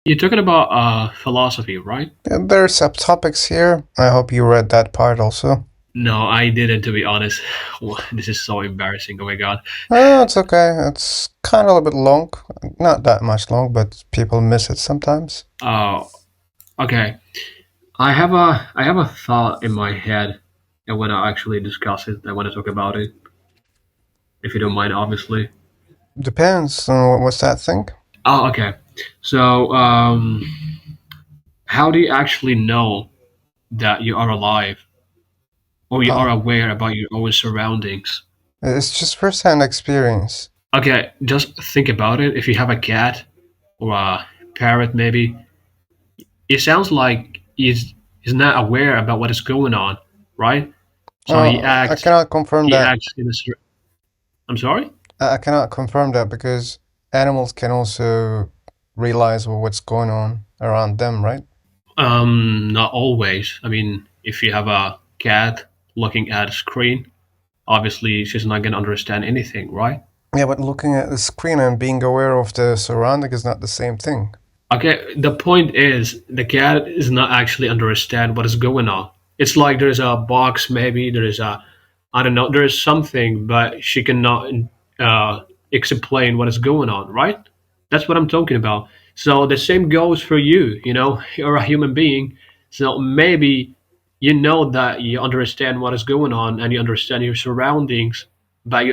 You're talking about philosophy, right? Yeah, there are subtopics here. I hope you read that part also. No, I didn't, to be honest. This is so embarrassing. Oh my god. Oh, it's okay. It's kind of a bit long. Not that much long, but people miss it sometimes. Oh, okay. I have a thought in my head, and when I actually discuss it, I want to talk about it. If you don't mind, obviously. Depends on what's that thing. Oh, okay. So, how do you actually know that you are alive, or you are Oh, aware about your own surroundings? it's just first-hand experience. Okay, just think about it. If you have a cat or a parrot, maybe it sounds like he's not aware about what is going on, right? So he I acts cannot confirm he that. acts in a cer- I'm sorry? I cannot confirm that because animals can also realize what's going on around them, right? Not always. I mean, if you have a cat looking at a screen, obviously she's not gonna understand anything, right? Yeah, but looking at the screen and being aware of the surrounding is not the same thing. Okay, the point is the cat is not actually understand what is going on. It's like there's a box, maybe there is a, I don't know, there is something, but she cannot uh, explain what is going on, right? That's what I'm talking about. So the same goes for you. You're a human being, so maybe you know that you understand what is going on and you understand your surroundings, but you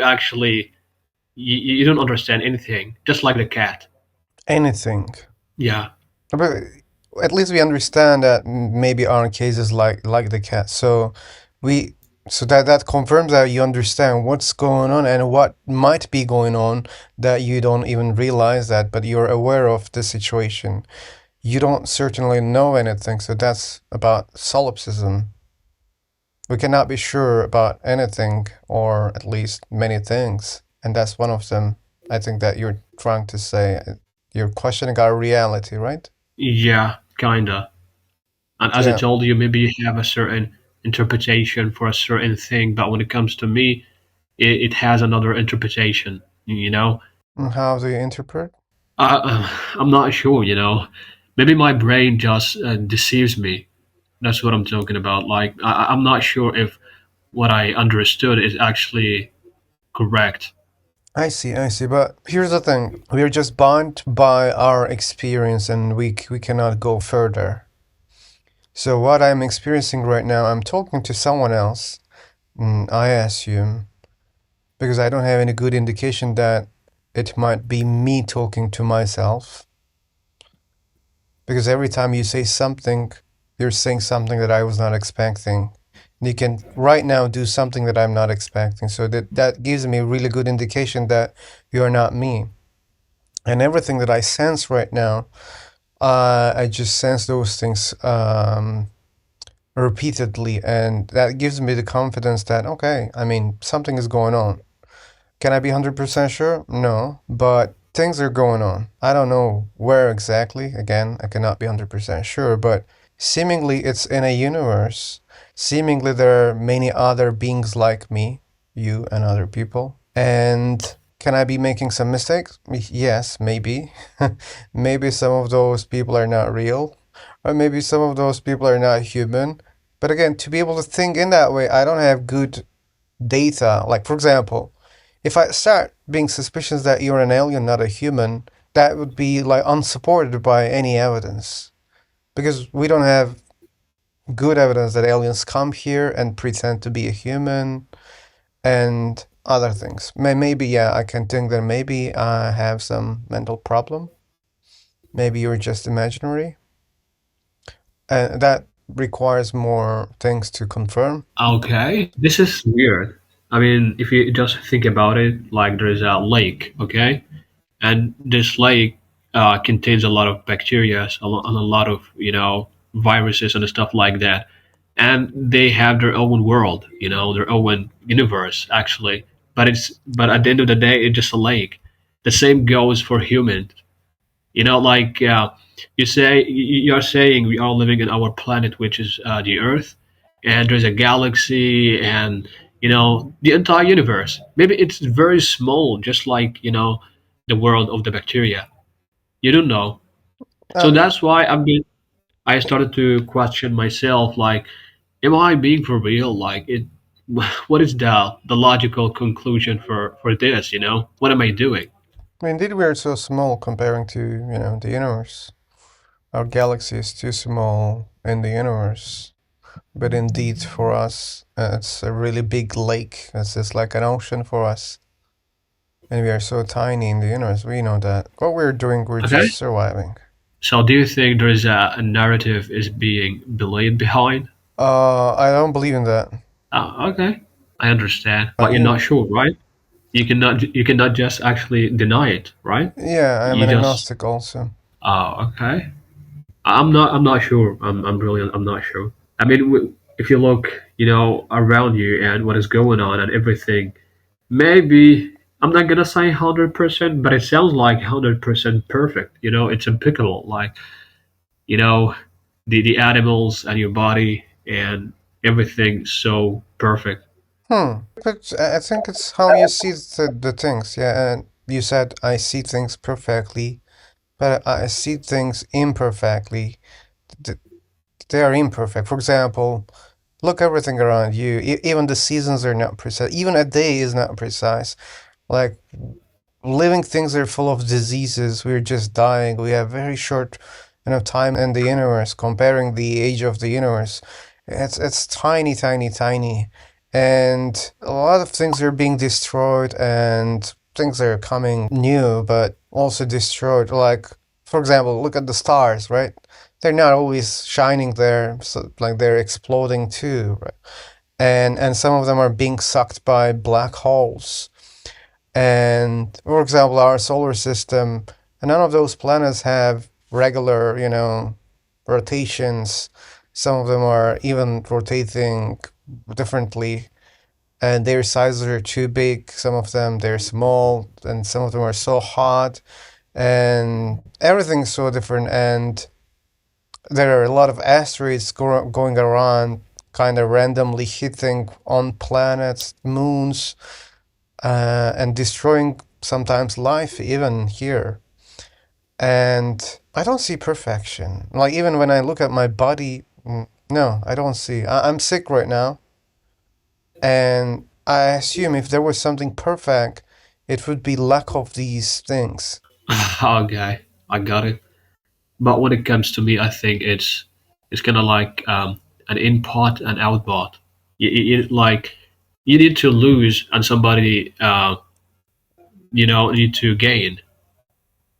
don't understand anything, just like the cat. Anything. Yeah. But at least we understand that maybe are cases like the cat. We that confirms that you understand what's going on and what might be going on that you don't even realize that, but you're aware of the situation. You don't certainly know anything, so that's about solipsism. We cannot be sure about anything, or at least many things, and that's one of them. I think that you're trying to say you're questioning our reality, right? Yeah, kinda. And as I Yeah. told you, maybe you have a certain interpretation for a certain thing, but when it comes to me, it has another interpretation. You know, And how do you interpret? I'm not sure. Maybe my brain just deceives me. That's what I'm talking about. Like I'm not sure if what I understood is actually correct. I see. But here's the thing: we are just bound by our experience, and we cannot go further. So what I'm experiencing right now, I'm talking to someone else. I assume because I don't have any good indication that it might be me talking to myself. Because every time you say something, you're saying something that I was not expecting. You can right now do something that I'm not expecting. So that gives me a really good indication that you're not me. And everything that I sense right now, I just sense those things repeatedly, and that gives me the confidence that okay, I mean something is going on. Can I be 100% sure? No, but things are going on. I don't know where exactly. Again, I cannot be 100% sure, but seemingly it's in a universe. Seemingly there are many other beings like me, you, and other people. And can I be making some mistakes? Yes, maybe. Maybe some of those people are not real, or maybe some of those people are not human. But again, to be able to think in that way, I don't have good data. Like, for example, if I start being suspicious that you're an alien, not a human, that would be like unsupported by any evidence. Because we don't have good evidence that aliens come here and pretend to be a human and other things. Maybe, yeah, I can think that maybe I have some mental problem. Maybe you're just imaginary. And that requires more things to confirm. Okay, this is weird. I mean, if you just think about it, like there's a lake, okay, and this lake contains a lot of bacteria, and a lot of viruses and stuff like that, and they have their own world, their own universe actually. But at the end of the day, it's just a lake. The same goes for humans. Like you're saying we are living in our planet, which is the Earth, and there's a galaxy and the entire universe. Maybe it's very small, just like the world of the bacteria. You don't know. So Uh, that's why I started to question myself, like, am I being for real? Like, what is the logical conclusion for this? What am I doing? indeed, we are so small comparing to, the universe. Our galaxy is too small in the universe. But indeed, for us, it's a really big lake. It's just like an ocean for us. And we are so tiny in the universe. We know that. What we're doing, we're Okay. just surviving. So do you think there is a narrative is being believed behind? I don't believe in that. Okay, I understand, but you're not You, sure, right? You cannot just actually deny it, right? yeah, I'm You an just agnostic also. okay. I'm not sure. I'm not sure. I mean, if you look, around you and what is going on and everything, maybe I'm not gonna say 100%, but it sounds like 100% perfect. It's impeccable. Like, you know, the animals and your body and everything so perfect. But I think it's how you see the things. Yeah, and you said I see things perfectly, but I see things imperfectly. Th- They are imperfect. For example, look everything around you. Even the seasons are not precise. Even a day is not precise. Like living things are full of diseases. We're just dying. We have very short, time in the universe. Comparing the age of the universe, it's tiny, tiny, tiny, and a lot of things are being destroyed, and things are coming new, but also destroyed. Like for example, look at the stars, right? They're not always shining there, so like they're exploding too, right? And some of them are being sucked by black holes. And for example, our solar system, and none of those planets have regular, rotations. Some of them are even rotating differently, and their sizes are too big. Some of them they're small, and some of them are so hot, and everything's so different. And there are a lot of asteroids going around, kind of randomly hitting on planets, moons, and destroying sometimes life even here. And I don't see perfection. Like even when I look at my body, no, I don't see. I'm sick right now, and I assume if there was something perfect, it would be lack of these things. Okay, I got it. But when it comes to me, I think it's kind of like an input and output. Like you need to lose and somebody need to gain.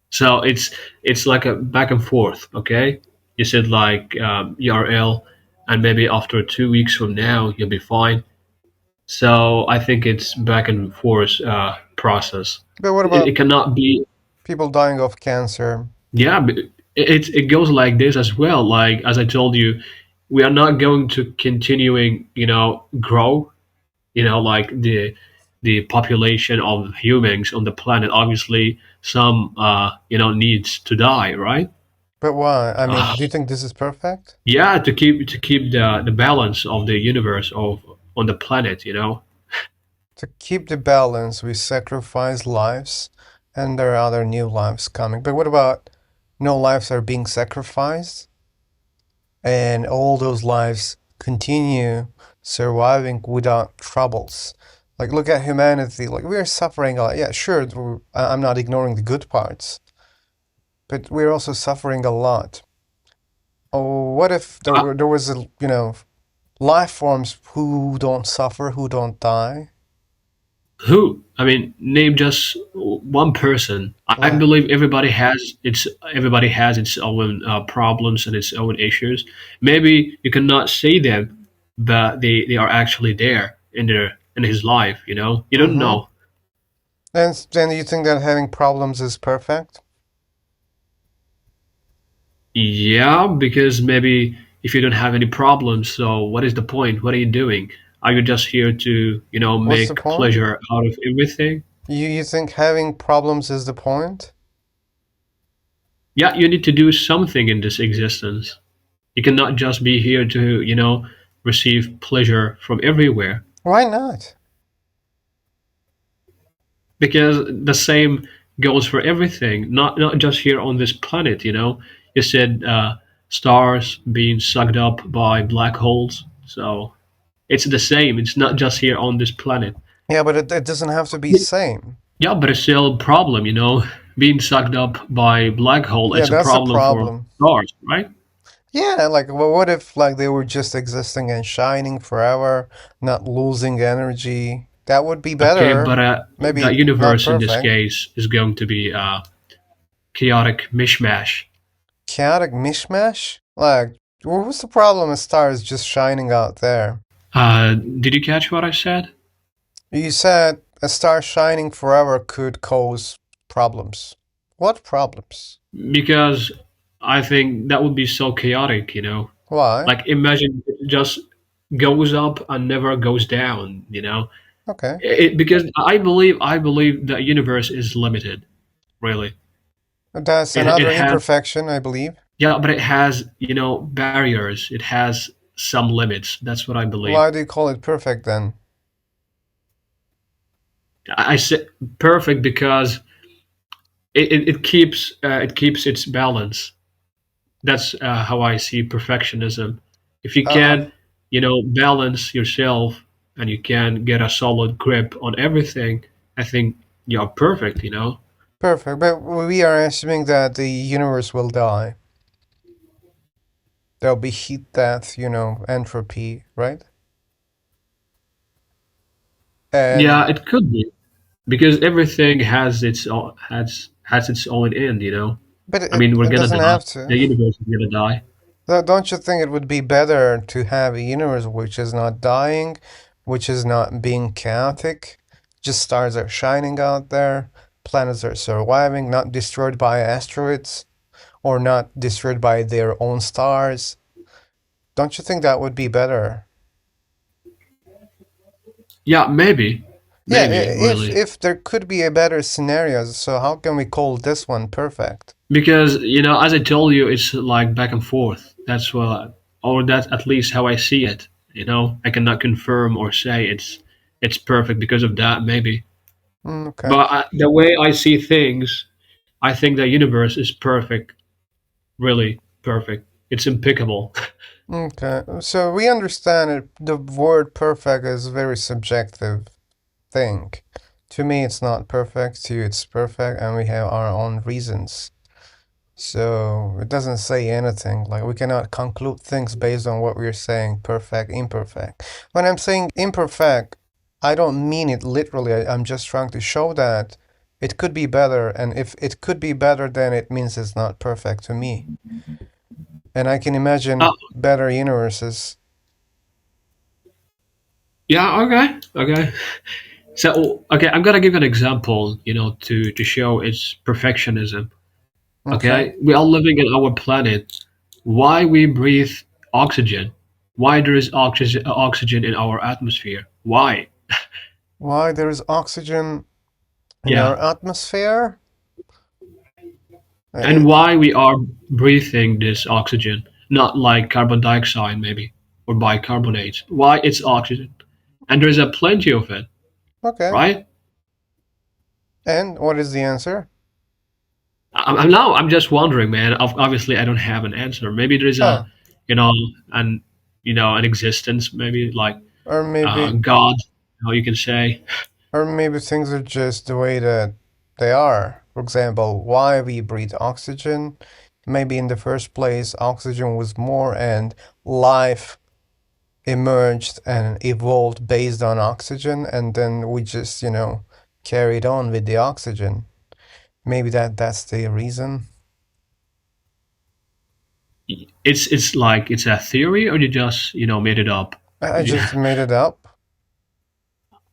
So it's like a back and forth. Okay, you said like you are ill, and maybe after 2 weeks from now you'll be fine. So I think it's back and forth process. But what It about cannot be. people dying of cancer? Yeah, but it goes like this as well. Like as I told you, we are not going to continuing, grow. Like the population of humans on the planet. Obviously, some needs to die, right? But why? I mean, Uh, do you think this is perfect? yeah, to keep the balance of the universe of on the planet. To keep the balance, we sacrifice lives, and there are other new lives coming. But what about no lives are being sacrificed, and all those lives continue surviving without troubles? Like, look at humanity. Like, we are suffering a lot. Yeah, sure, I'm not ignoring the good parts, but we're also suffering a lot. Oh, what if Uh, there was a, life forms who don't suffer, who don't die? who? I mean, name just one person. I Like, believe everybody has its own problems and its own issues. Maybe you cannot see them, but they are actually there in his life. You don't mm-hmm. know. And then you think that having problems is perfect? Yeah, because maybe if you don't have any problems, so what is the point? What are you doing? Are you just here to What's the make point? pleasure out of everything? You think having problems is the point? Yeah, you need to do something in this existence. You cannot just be here to, receive pleasure from everywhere. Why not? Because the same goes for everything, not just here on this planet. You said stars being sucked up by black holes. So it's the same. It's not just here on this planet. Yeah, but it doesn't have to be same. Yeah, but it's still a problem, being sucked up by black hole. Yeah, It's a that's a problem for problem. stars, right? Yeah, like well, what if like they were just existing and shining forever, not losing energy? That would be Okay, better. but the Maybe not universe in this perfect. case is going to be a chaotic mishmash. Chaotic mishmash? Like, what's the problem with stars just shining out there? Did you catch what I said? You said a star shining forever could cause problems. What problems? Because I think that would be so chaotic. Why? Like imagine it just goes up and never goes down. Okay. Because I believe the universe is limited, really. That's It another has imperfection, I believe. Yeah, but it has barriers. It has some limits. That's what I believe. Why do you call it perfect then? I said perfect because it keeps its balance. That's how I see perfectionism. If you Uh, can, balance yourself and you can get a solid grip on everything, I think you're perfect. Perfect. But we are assuming that the universe will die. There'll be heat death, entropy, right? And Yeah, it could be because everything has its own end. but I it, mean, we're it gonna doesn't die. have to. The universe is gonna die. Don't you think it would be better to have a universe which is not dying, which is not being chaotic? Just stars are shining out there, planets are surviving, not destroyed by asteroids or not destroyed by their own stars. Don't you think that would be better? Yeah, maybe, Yeah, maybe if really, if there could be a better scenario, so how can we call this one perfect? because as I told you, it's like back and forth. Or that's at least how I see it. I cannot confirm or say it's perfect because of that, maybe. Okay. But the way I see things, I think the universe is perfect, really perfect. It's impeccable. Okay. So we understand it. The word perfect is a very subjective thing. To me, it's not perfect. To you, it's perfect, and we have our own reasons. So it doesn't say anything. Like we cannot conclude things based on what we're saying, perfect, imperfect. When I'm saying imperfect, I don't mean it literally. I'm just trying to show that it could be better, and if it could be better, then it means it's not perfect to me. And I can uh, imagine better universes. yeah, okay, okay. So, okay, I'm gonna give an example, to show its perfectionism. Okay. Okay, we are living in our planet. Why we breathe oxygen? Why there is oxygen in our atmosphere? Why? Why there's oxygen in Yeah, our atmosphere? and Uh, why we are breathing this oxygen, not like carbon dioxide maybe or bicarbonate? Why it's oxygen? And there's a plenty of it, okay. right? And what is the answer? I'm just wondering, man. Obviously, I don't have an answer. Maybe there's Oh, you know, an an existence, maybe like or maybe God, how you can say. Or maybe things are just the way that they are. For example, why we breathe oxygen. Maybe in the first place, oxygen was more and life emerged and evolved based on oxygen, and then we just, carried on with the oxygen. Maybe that's the reason. It's like it's a theory, or you just made it up. I Yeah. just made it up.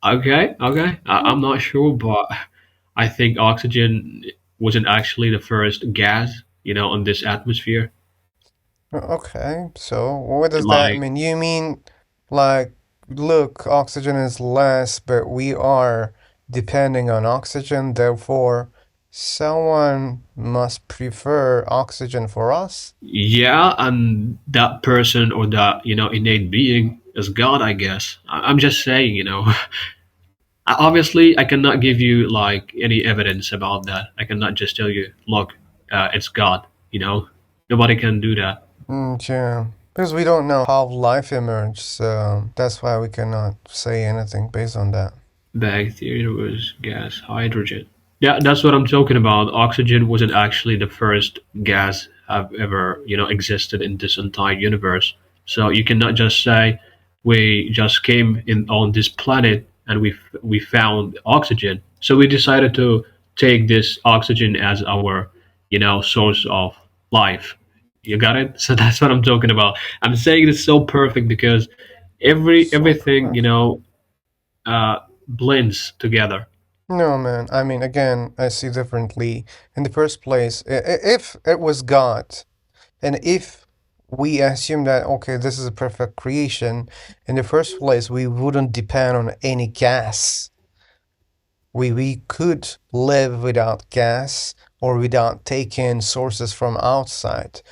Okay, okay. I'm not sure, but I think oxygen wasn't actually the first gas, on this atmosphere. Okay, so what does that Like, mean? You mean like, look, oxygen is less, but we are depending on oxygen, therefore someone must prefer oxygen for us? yeah, and that person or that innate being is God, I guess. I'm just saying. Obviously, I cannot give you like any evidence about that. I cannot just tell you, look, it's God. Nobody can do that. Yeah. Because we don't know how life emerged, so that's why we cannot say anything based on that. Bacteria was gas, hydrogen. Yeah, that's what I'm talking about. Oxygen wasn't actually the first gas have ever, existed in this entire universe. So you cannot just say we just came in on this planet and we found oxygen. So we decided to take this oxygen as our, source of life. You got it? So that's what I'm talking about. I'm saying it's so perfect because So everything, perfect. blends together. No, man. I mean, again, I see differently. In the first place, if it was God, and if we assume that, okay, this is a perfect creation, in the first place, we wouldn't depend on any gas. We could live without gas or without taking sources from outside.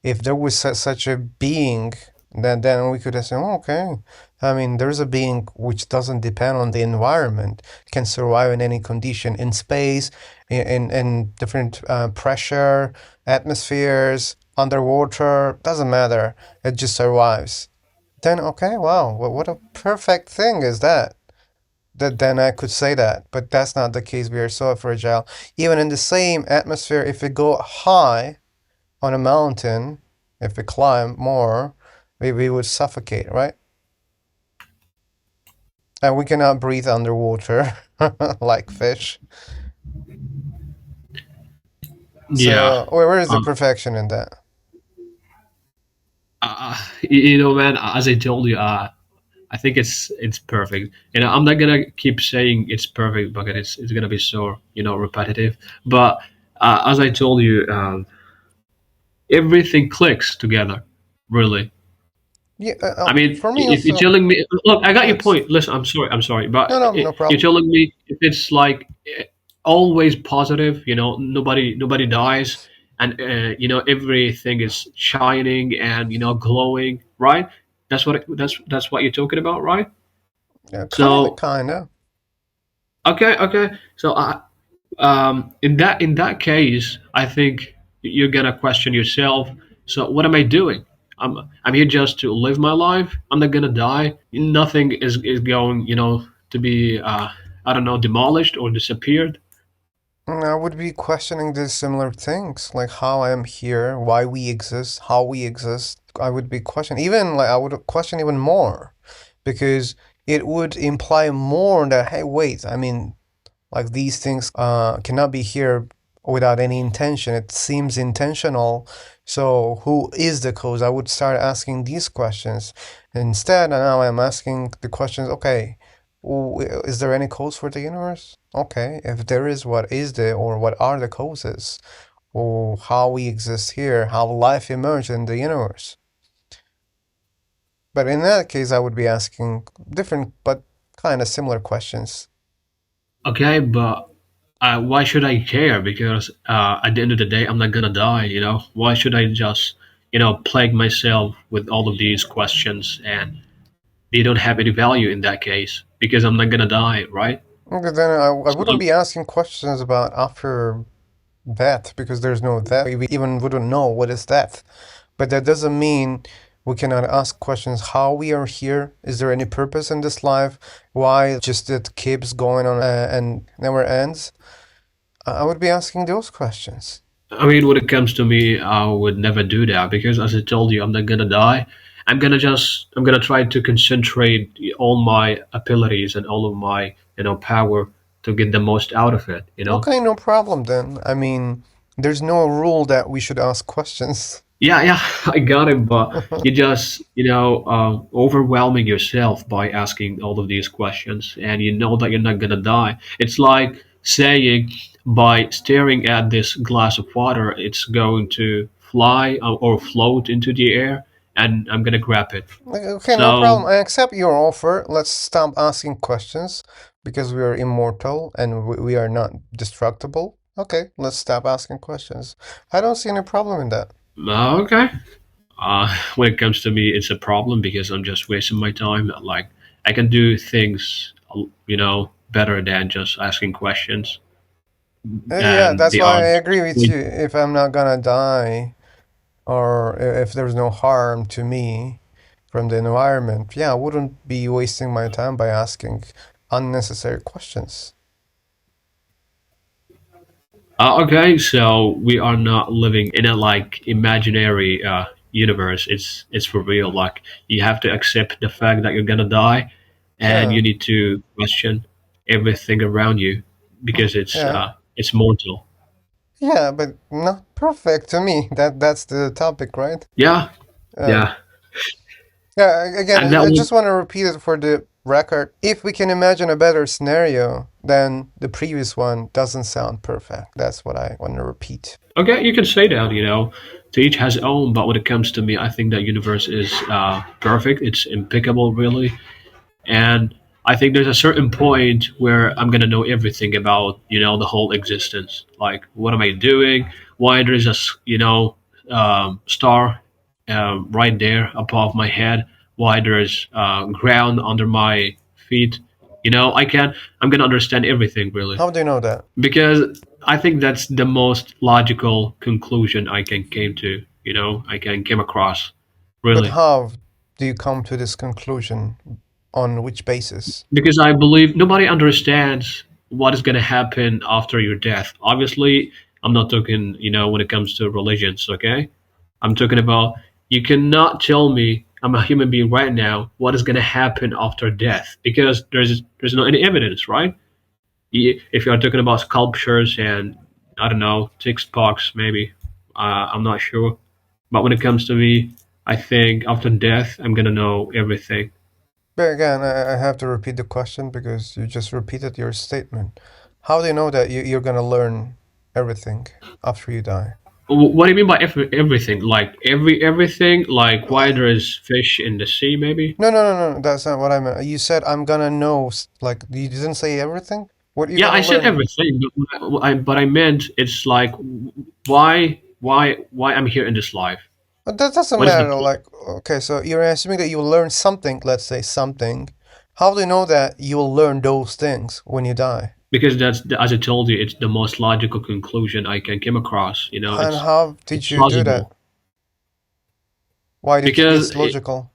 If there was such a being, then we could assume, okay, I mean, there's a being which doesn't depend on the environment, can survive in any condition in space, in different pressure, atmospheres, underwater, doesn't matter. It just survives. Then, okay, wow, what a perfect thing is that? That then I could say that, but that's not the case. We are so fragile. Even in the same atmosphere, if we go high, on a mountain, if we climb more, we would suffocate, right? And we cannot breathe underwater like fish. Yeah. So where is the Um, perfection in that? man, as I told you, I think it's perfect. I'm not gonna keep saying it's perfect because it's gonna be so repetitive. But as I told you, everything clicks together, really. Yeah, I mean, for me if you're also, telling me, look, I got your yes. point. Listen, I'm sorry, but No, no, no you're problem. telling me if it's like always positive, nobody dies, and everything is shining and glowing, right? That's what you're talking about, right? Yeah, So kinda. okay. So in that case, I think you're gonna question yourself. So what am I doing? I'm here just to live my life. I'm not gonna die. Nothing is going to be I don't know, demolished or disappeared. I would be questioning these similar things, like how I am here, why we exist, how we exist. I would be questioning, even like I would question even more, because it would imply more that, hey, wait, I mean, like these things cannot be here without any intention. It seems intentional. So who is the cause? I would start asking these questions. Instead, now I'm asking the questions, okay, is there any cause for the universe? Okay, if there is, what is the or what are the causes? Or how we exist here, how life emerged in the universe. But in that case, I would be asking different but kind of similar questions. Okay, but why should I care? Because at the end of the day, I'm not gonna die. Why should I just plague myself with all of these questions and they don't have any value in that case because I'm not gonna die, right? Okay, then I So wouldn't be asking questions about after death because there's no death. We even wouldn't know what is death. But that doesn't mean we cannot ask questions how we are here. Is there any purpose in this life? Why just it keeps going on and never ends? I would be asking those questions. I mean, when it comes to me, I would never do that because, as I told you, I'm not gonna die. I'm gonna try to concentrate all my abilities and all of my, power to get the most out of it. Okay, no problem then. I mean, there's no rule that we should ask questions. Yeah, I got it, but you just, overwhelming yourself by asking all of these questions, and you know that you're not gonna die. It's like saying by staring at this glass of water, it's going to fly or float into the air, and I'm gonna grab it. Okay, no problem. So, I accept your offer. Let's stop asking questions because we are immortal and we are not destructible. Okay, let's stop asking questions. I don't see any problem in that. okay. When it comes to me, it's a problem because I'm just wasting my time. Like, I can do things, better than just asking questions. Yeah, And that's the why I odds. agree with you. If I'm not gonna die, or if there's no harm to me from the environment, yeah, I wouldn't be wasting my time by asking unnecessary questions. Okay, so we are not living in a like imaginary universe. It's for real. Like you have to accept the fact that you're gonna die, and Yeah, you need to question everything around you because yeah, it's mortal. yeah, but not perfect to me. That's the topic, right? Yeah, Yeah. yeah, Yeah, again, and that I would just want to repeat it for the record. If we can imagine a better scenario, then the previous one doesn't sound perfect. That's what I want to repeat. okay. You can say that. To each has own. But when it comes to me, I think that universe is perfect. It's impeccable, really. And I think there's a certain point where I'm gonna know everything about the whole existence. Like, what am I doing? Why there's star right there above my head? Why there's ground under my feet? I'm gonna understand everything really How do you know that? because I think that's the most logical conclusion I can came to. I can came across But really. how do you come to this conclusion? On which basis? Because I believe nobody understands what is going to happen after your death. Obviously, I'm not talking, when it comes to religions, okay? I'm talking about you cannot tell me I'm a human being right now what is going to happen after death because there's no any evidence, right? If you are talking about sculptures and I don't know, text box maybe, I'm not sure. But when it comes to me, I think after death, I'm gonna know everything. But again, I have to repeat the question because you just repeated your statement. How do you know that you're gonna learn everything after you die? What do you mean by everything? Like everything? Like why there is fish in the sea? Maybe. No, no, no, no. That's not what I meant. You said I'm gonna know. Like you didn't say everything. What are you Yeah, I gonna said learn? everything, but I meant it's like why I'm here in this life. But that doesn't What is the matter. point? Like, okay, so you're assuming that you'll learn something. Let's say something. How do you know that you'll learn those things when you die? Because as I told you, it's the most logical conclusion I can come across. And It's how it's did you do that? plausible Why do you think because it's logical?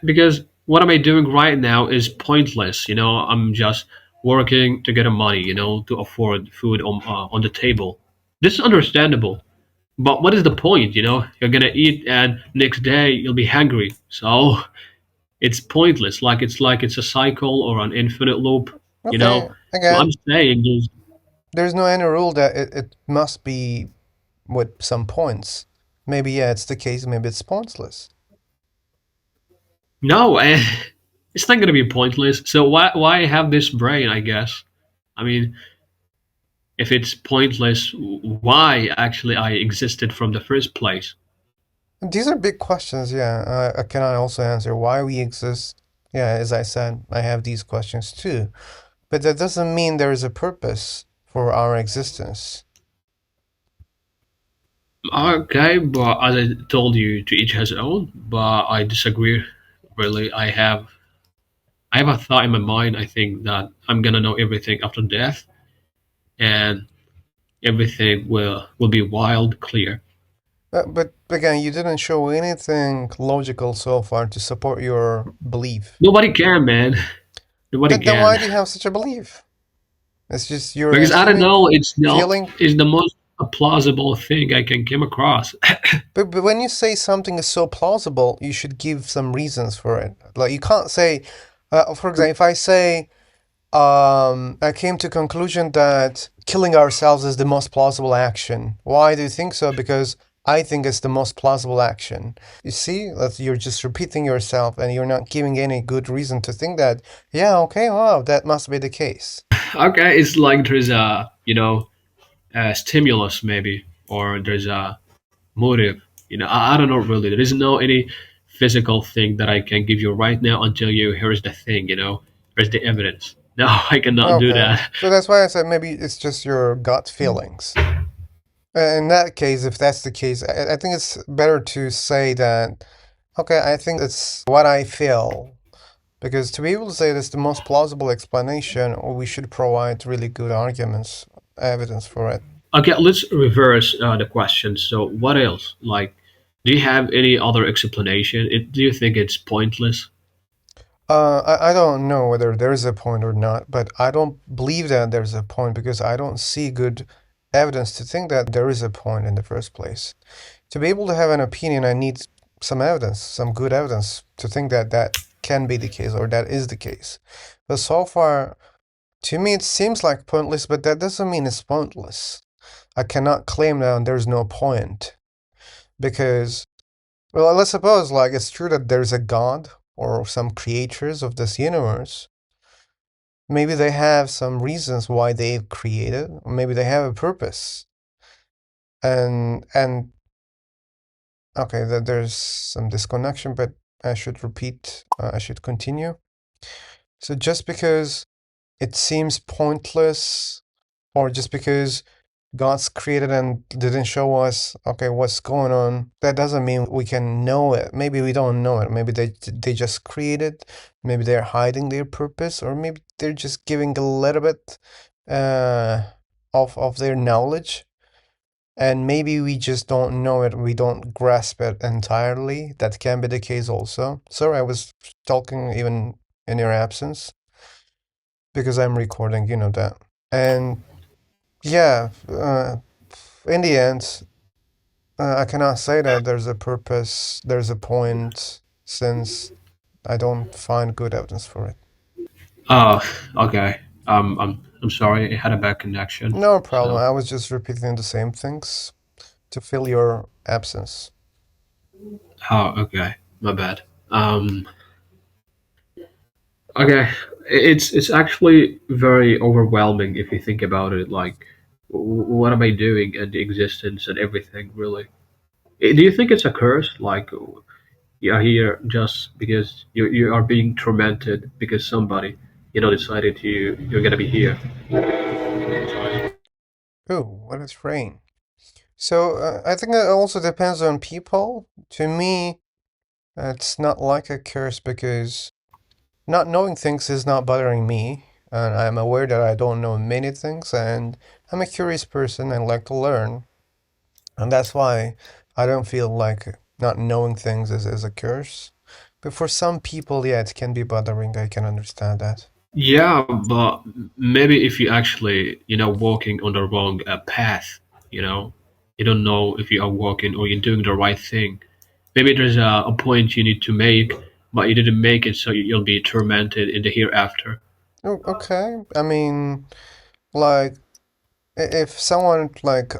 because what am I doing right now is pointless. I'm just working to get a money. To afford food on the table. This is understandable. But what is the point? You're gonna eat, and next day you'll be hungry. So it's pointless. Like it's a cycle or an infinite loop. Okay, So I'm again, saying there's there's no any rule that it must be with some points. Maybe yeah, it's the case. Maybe it's pointless. no, it's not gonna be pointless. So why have this brain? I guess. I mean, if it's pointless, why actually I existed from the first place? These are big questions. Yeah, can I also answer why we exist? Yeah, as I said, I have these questions too. But that doesn't mean there is a purpose for our existence. Okay, but as I told you, to each his own. But I disagree. Really, I have a thought in my mind. I think that I'm gonna know everything after death, and everything will be wild clear. But again, you didn't show anything logical so far to support your belief. Nobody can, man. Nobody Then why can do you have such a belief? It's just you're because I don't assuming, know. feeling. It's the most plausible thing I can come across. But when you say something is so plausible, you should give some reasons for it. Like you can't say, for example, if I say, I came to conclusion that killing ourselves is the most plausible action. Why do you think so? Because I think it's the most plausible action. You see, that you're just repeating yourself and you're not giving any good reason to think that, yeah, okay, wow, that must be the case. Okay, it's like there's a stimulus maybe, or there's a motive. I don't know really. There is no any physical thing that I can give you right now until you here's the thing. Here's the evidence. No, I cannot do Okay. that. So that's why I said maybe it's just your gut feelings. In that case, if that's the case, I think it's better to say that, okay, I think it's what I feel. Because to be able to say that's the most plausible explanation, we should provide really good arguments, evidence for it. Okay, let's reverse the question. So, what else? Like, Do you have any other explanation? Do you think it's pointless? I don't know whether there's a point or not, but I don't believe that there's a point because I don't see good evidence to think that there is a point in the first place. To be able to have an opinion, I need some evidence, some good evidence to think that that can be the case or that is the case. But so far, to me, it seems like pointless, but that doesn't mean it's pointless. I cannot claim that there's no point because, well, let's suppose like it's true that there's a God or some creators of this universe. Maybe they have some reasons why they've created, or maybe they have a purpose. And okay, that there's some disconnection, but I should repeat, I should continue. So just because it seems pointless, or just because God's created and didn't show us, okay, what's going on, that doesn't mean we can know it. Maybe we don't know it. Maybe they just created, maybe they're hiding their purpose, or maybe they're just giving a little bit of their knowledge. And maybe we just don't know it, we don't grasp it entirely. That can be the case also. Sorry, I was talking even in your absence because I'm recording, you know that. And yeah, in the end, I cannot say that there's a purpose, there's a point, since I don't find good evidence for it. Oh, okay. I'm sorry. It had a bad connection. No problem. So, I was just repeating the same things to fill your absence. oh, okay. My bad. Okay. It's actually very overwhelming if you think about it. Like, what am I doing and the existence and everything, really? Do you think it's a curse? Like, you are here just because you are being tormented because somebody, decided you're gonna be here. Ooh, what is rain? So I think it also depends on people. To me, it's not like a curse because not knowing things is not bothering me, and I'm aware that I don't know many things, and I'm a curious person and like to learn, and that's why I don't feel like not knowing things is a curse. But for some people, yeah, it can be bothering. I can understand that. Yeah, but maybe if you actually, walking on the wrong path, you know, you don't know if you are walking or you're doing the right thing. Maybe there's a point you need to make, but you didn't make it, so you'll be tormented in the hereafter. Oh, okay. I mean, like if someone like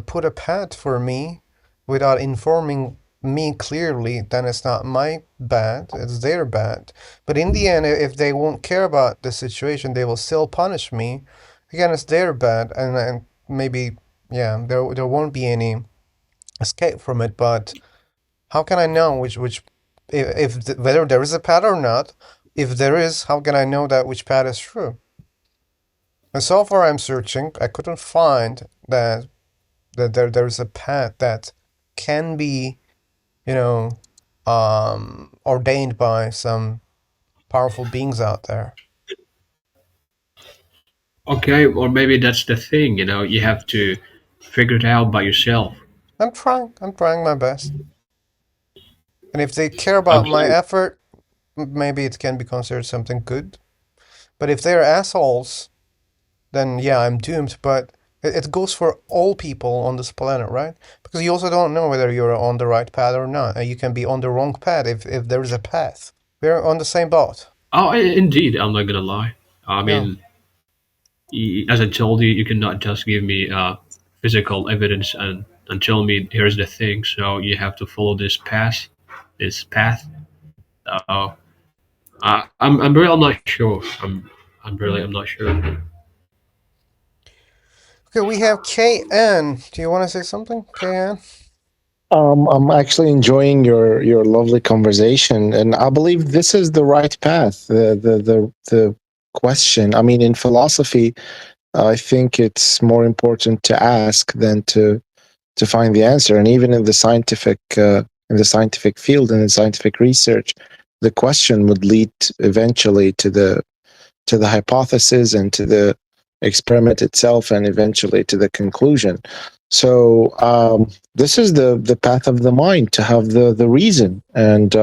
put a path for me without informing me clearly, then it's not my bad, it's their bad. But in the end, if they won't care about the situation, they will still punish me. Again, it's their bad, and maybe yeah, there won't be any escape from it. But how can I know which if whether there is a path or not? If there is, how can I know that which path is true? And so far, I'm searching. I couldn't find that there's a path that can be, you know, ordained by some powerful beings out there. Okay, or maybe that's the thing, you have to figure it out by yourself. I'm trying. I'm trying my best. And if they care about my Okay. effort, maybe it can be considered something good. But if they're assholes, then yeah, I'm doomed. But it goes for all people on this planet, right? Because you also don't know whether you're on the right path or not. And you can be on the wrong path if there's a path. We're on the same boat. Oh, indeed, I'm not gonna lie. I Yeah. mean, as I told you, you cannot just give me physical evidence and tell me here's the thing. So you have to follow this path. Uh, I'm really I'm not sure. I'm not sure. Okay, we have KN. Do you want to say something, KN? I'm actually enjoying your lovely conversation, and I believe this is the right path. The question. I mean, in philosophy, I think it's more important to ask than to find the answer. And even in the scientific field and in scientific research, the question would lead eventually to the hypothesis and to the experiment itself, and eventually to the conclusion. So this is the path of the mind, to have the reason. And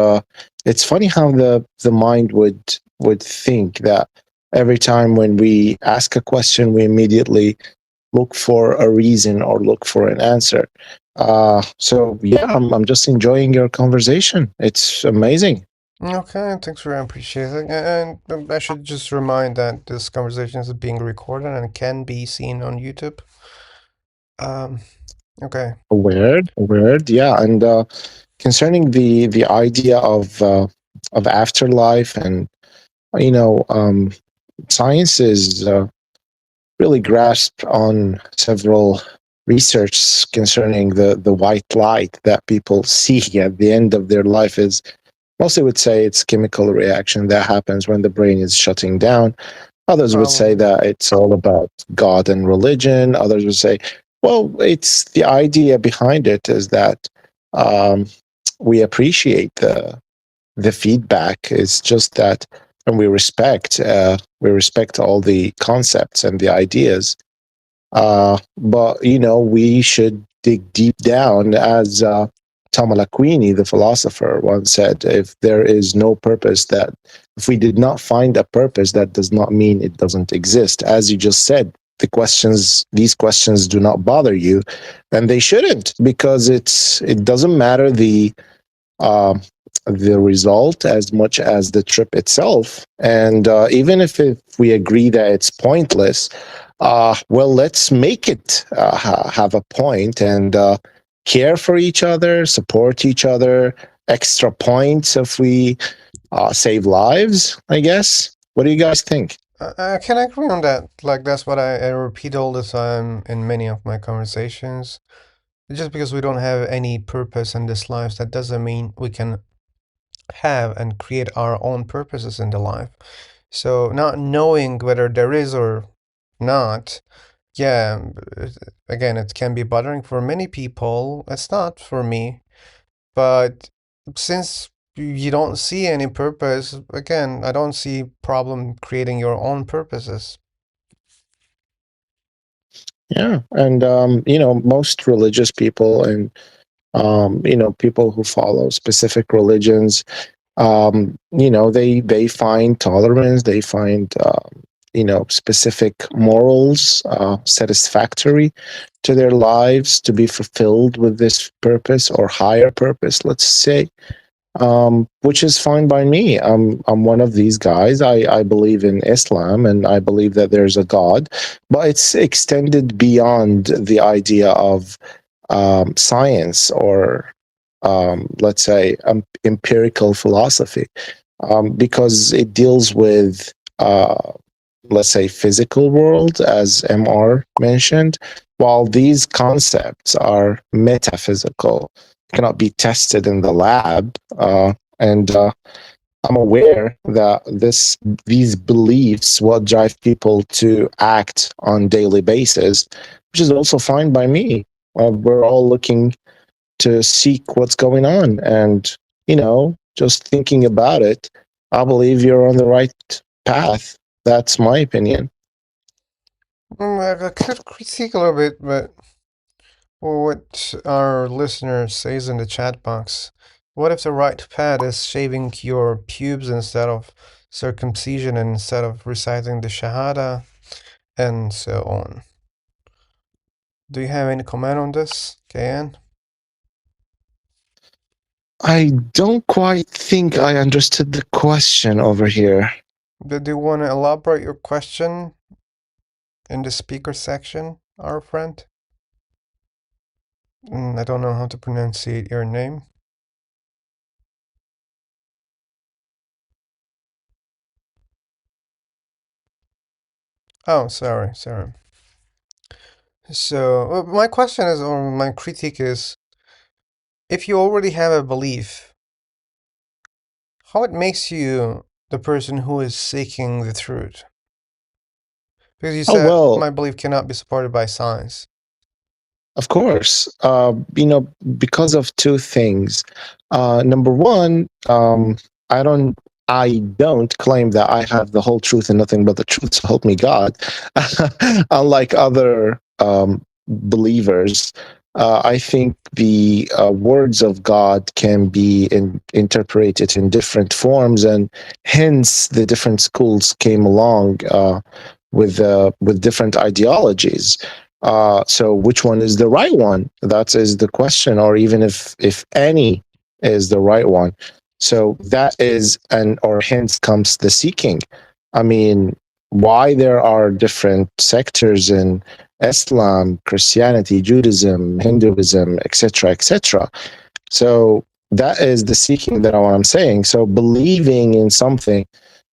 it's funny how the mind would think that every time when we ask a question, we immediately look for a reason or look for an answer. So yeah, I'm just enjoying your conversation. It's amazing. Okay, thanks for appreciating. And I should just remind that this conversation is being recorded and can be seen on YouTube. Um, okay. Weird, yeah. And concerning the idea of afterlife, and you know, science is really grasped on several research concerning the white light that people see at the end of their life. Is mostly would say it's chemical reaction that happens when the brain is shutting down. Others would say Probably. that it's all about God and religion. Others would say, well, it's the idea behind it is that um, we appreciate the feedback. It's just that, and we respect all the concepts and the ideas. But you know, we should dig deep down, as Thomas Aquini, the philosopher, once said: "If there is no purpose, that if we did not find a purpose, that does not mean it doesn't exist." As you just said, these questions do not bother you, and they shouldn't, because it doesn't matter um, the result as much as the trip itself. And even if we agree that it's pointless, well, let's make it have a point, and care for each other, support each other. Extra points if we save lives, I guess. What do you guys think? I can agree on that. Like, that's what I repeat all the time in many of my conversations. Just because we don't have any purpose in this life, that doesn't mean we can have and create our own purposes in the life. So, not knowing whether there is or not, yeah, again, it can be bothering for many people. It's not for me. But since you don't see any purpose, again, I don't see problem creating your own purposes. Yeah, and you know, most religious people, and you know, people who follow specific religions, you know, they find tolerance, they find you know, specific morals satisfactory to their lives, to be fulfilled with this purpose or higher purpose, let's say. Which is fine by me. I'm one of these guys. I believe in Islam, and I believe that there's a God, but it's extended beyond the idea of science, or let's say empirical philosophy, because it deals with let's say physical world, as MR mentioned, while these concepts are metaphysical, cannot be tested in the lab. And I'm aware that these beliefs will drive people to act on daily basis, which is also fine by me. We're all looking to seek what's going on, and you know, just thinking about it, I believe you're on the right path. That's my opinion. I could critique a little bit, but what our listener says in the chat box. What if the right path is shaving your pubes instead of circumcision, and instead of reciting the Shahada, and so on? Do you have any comment on this, KN? I don't quite think I understood the question over here. Do you want to elaborate your question in the speaker section, our friend? I don't know how to pronounce your name. Oh, sorry. So, my question is, or my critique is, if you already have a belief, how it makes you the person who is seeking the truth? Because you Oh, said well, my belief cannot be supported by science. of course. You know, because of two things. Number one, I don't. I don't claim that I have the whole truth and nothing but the truth. So help me God. Unlike other believers, I think the words of God can be interpreted in different forms, and hence the different schools came along with different ideologies. So, which one is the right one? That is the question, or even if any is the right one. So that is, and or hence comes the seeking. I mean, why there are different sectors in Islam, Christianity, Judaism, Hinduism, etc., etc. So that is the seeking that I'm saying. So believing in something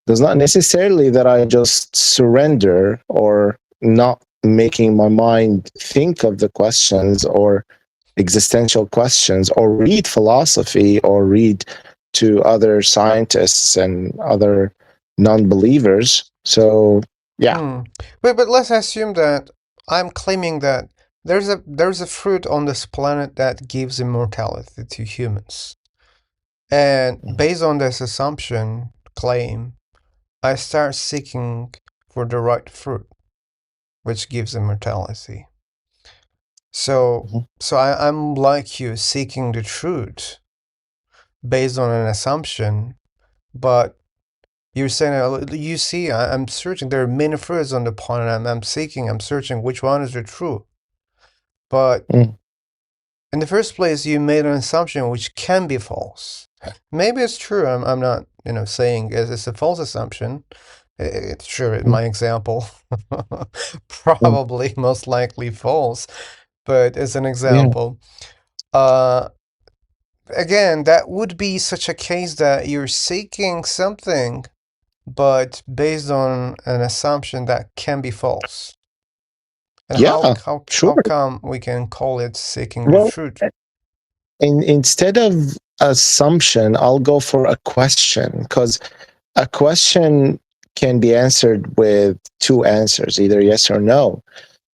does not necessarily that I just surrender or not making my mind think of the questions or existential questions or read philosophy or read to other scientists and other non-believers. So yeah. But let's assume that I'm claiming that there's a fruit on this planet that gives immortality to humans. And based on this assumption, claim, I start seeking for the right fruit, which gives immortality. So I'm like you, seeking the truth based on an assumption, but you're saying, you see, I'm searching. There are many fruits on the planet. I'm seeking, I'm searching which one is the true. But in the first place, you made an assumption which can be false. Maybe it's true. I'm not, saying it's a false assumption. It's sure, in my example, probably most likely false, but as an Yeah. example. Again, that would be such a case that you're seeking something, but based on an assumption that can be false. And Yeah, how sure. come we can call it seeking the Well, truth? instead of assumption, I'll go for a question because a question can be answered with two answers, either yes or no.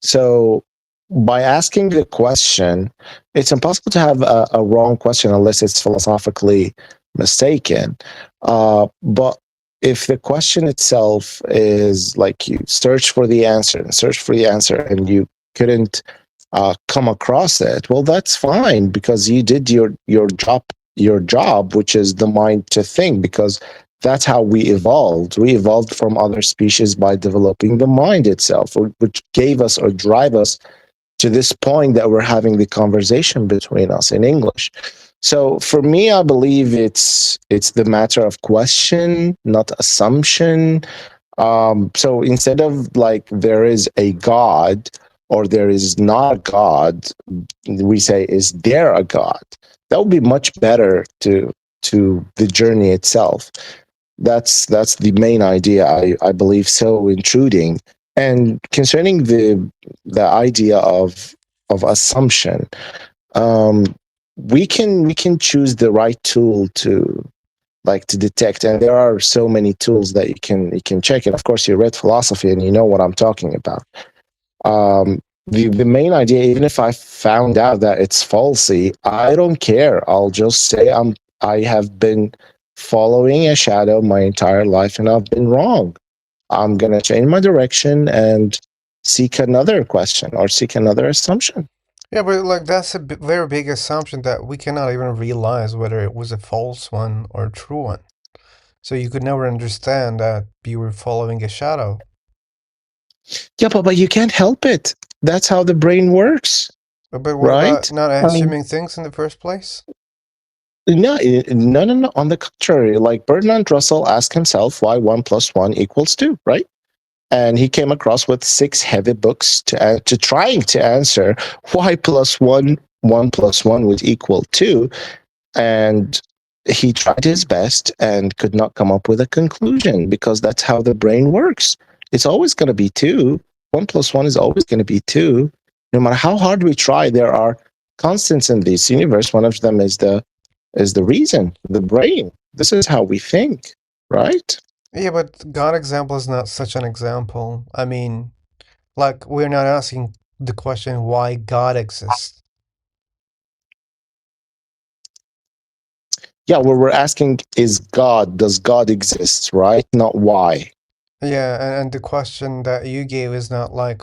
So by asking the question, it's impossible to have a wrong question unless it's philosophically mistaken. But if the question itself is like you search for the answer and search for the answer and you couldn't come across it, well, that's fine because you did your job, which is the mind to think, because that's how we evolved. We evolved from other species by developing the mind itself, which gave us or drive us to this point that we're having the conversation between us in English. So for me, I believe it's the matter of question, not assumption. So instead of like there is a God or there is not a God, we say, is there a God? That would be much better to the journey itself. That's the main idea. I believe so intruding. And concerning the idea of assumption, um, we can choose the right tool to like to detect, and there are so many tools that you can check. And of course, you read philosophy and you know what I'm talking about. The main idea, even if I found out that it's falsy, I don't care. I'll just say I have been following a shadow my entire life and I've been wrong. I'm gonna change my direction and seek another question or seek another assumption. Yeah, but like that's a very big assumption that we cannot even realize whether it was a false one or a true one. So you could never understand that you were following a shadow. Yeah, but you can't help it. That's how the brain works, But what right? about not I mean, assuming things in the first place? no, no. On the contrary, like Bertrand Russell asked himself why 1 + 1 = 2, right? And he came across with 6 heavy books to trying to answer why +1 would equal 2, and he tried his best and could not come up with a conclusion because that's how the brain works. It's always going to be 2. 1 + 1 is always going to be 2. No matter how hard we try, there are constants in this universe. One of them is the reason, the brain. This is how we think, right? Yeah, but God example is not such an example. I mean, like we're not asking the question why God exists. Yeah, where we're asking does God exist, right? Not why. Yeah, and the question that you gave is not like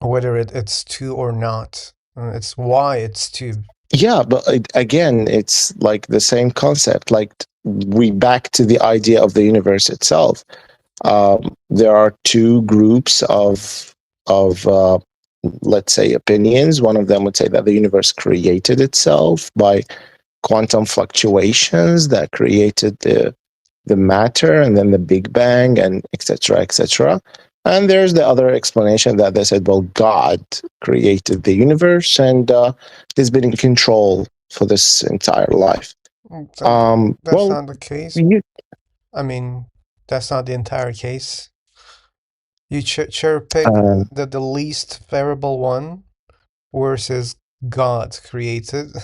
whether it's two or not. It's why it's two. Yeah, but again, it's like the same concept. Like we back to the idea of the universe itself. There are two groups of let's say opinions. One of them would say that the universe created itself by quantum fluctuations that created the matter and then the Big Bang and etc. etc. And there's the other explanation that they said, well, God created the universe and has been in control for this entire life. That's Well, not the case. you, I mean, that's not the entire case. You cherry pick uh, the least favorable one versus God created,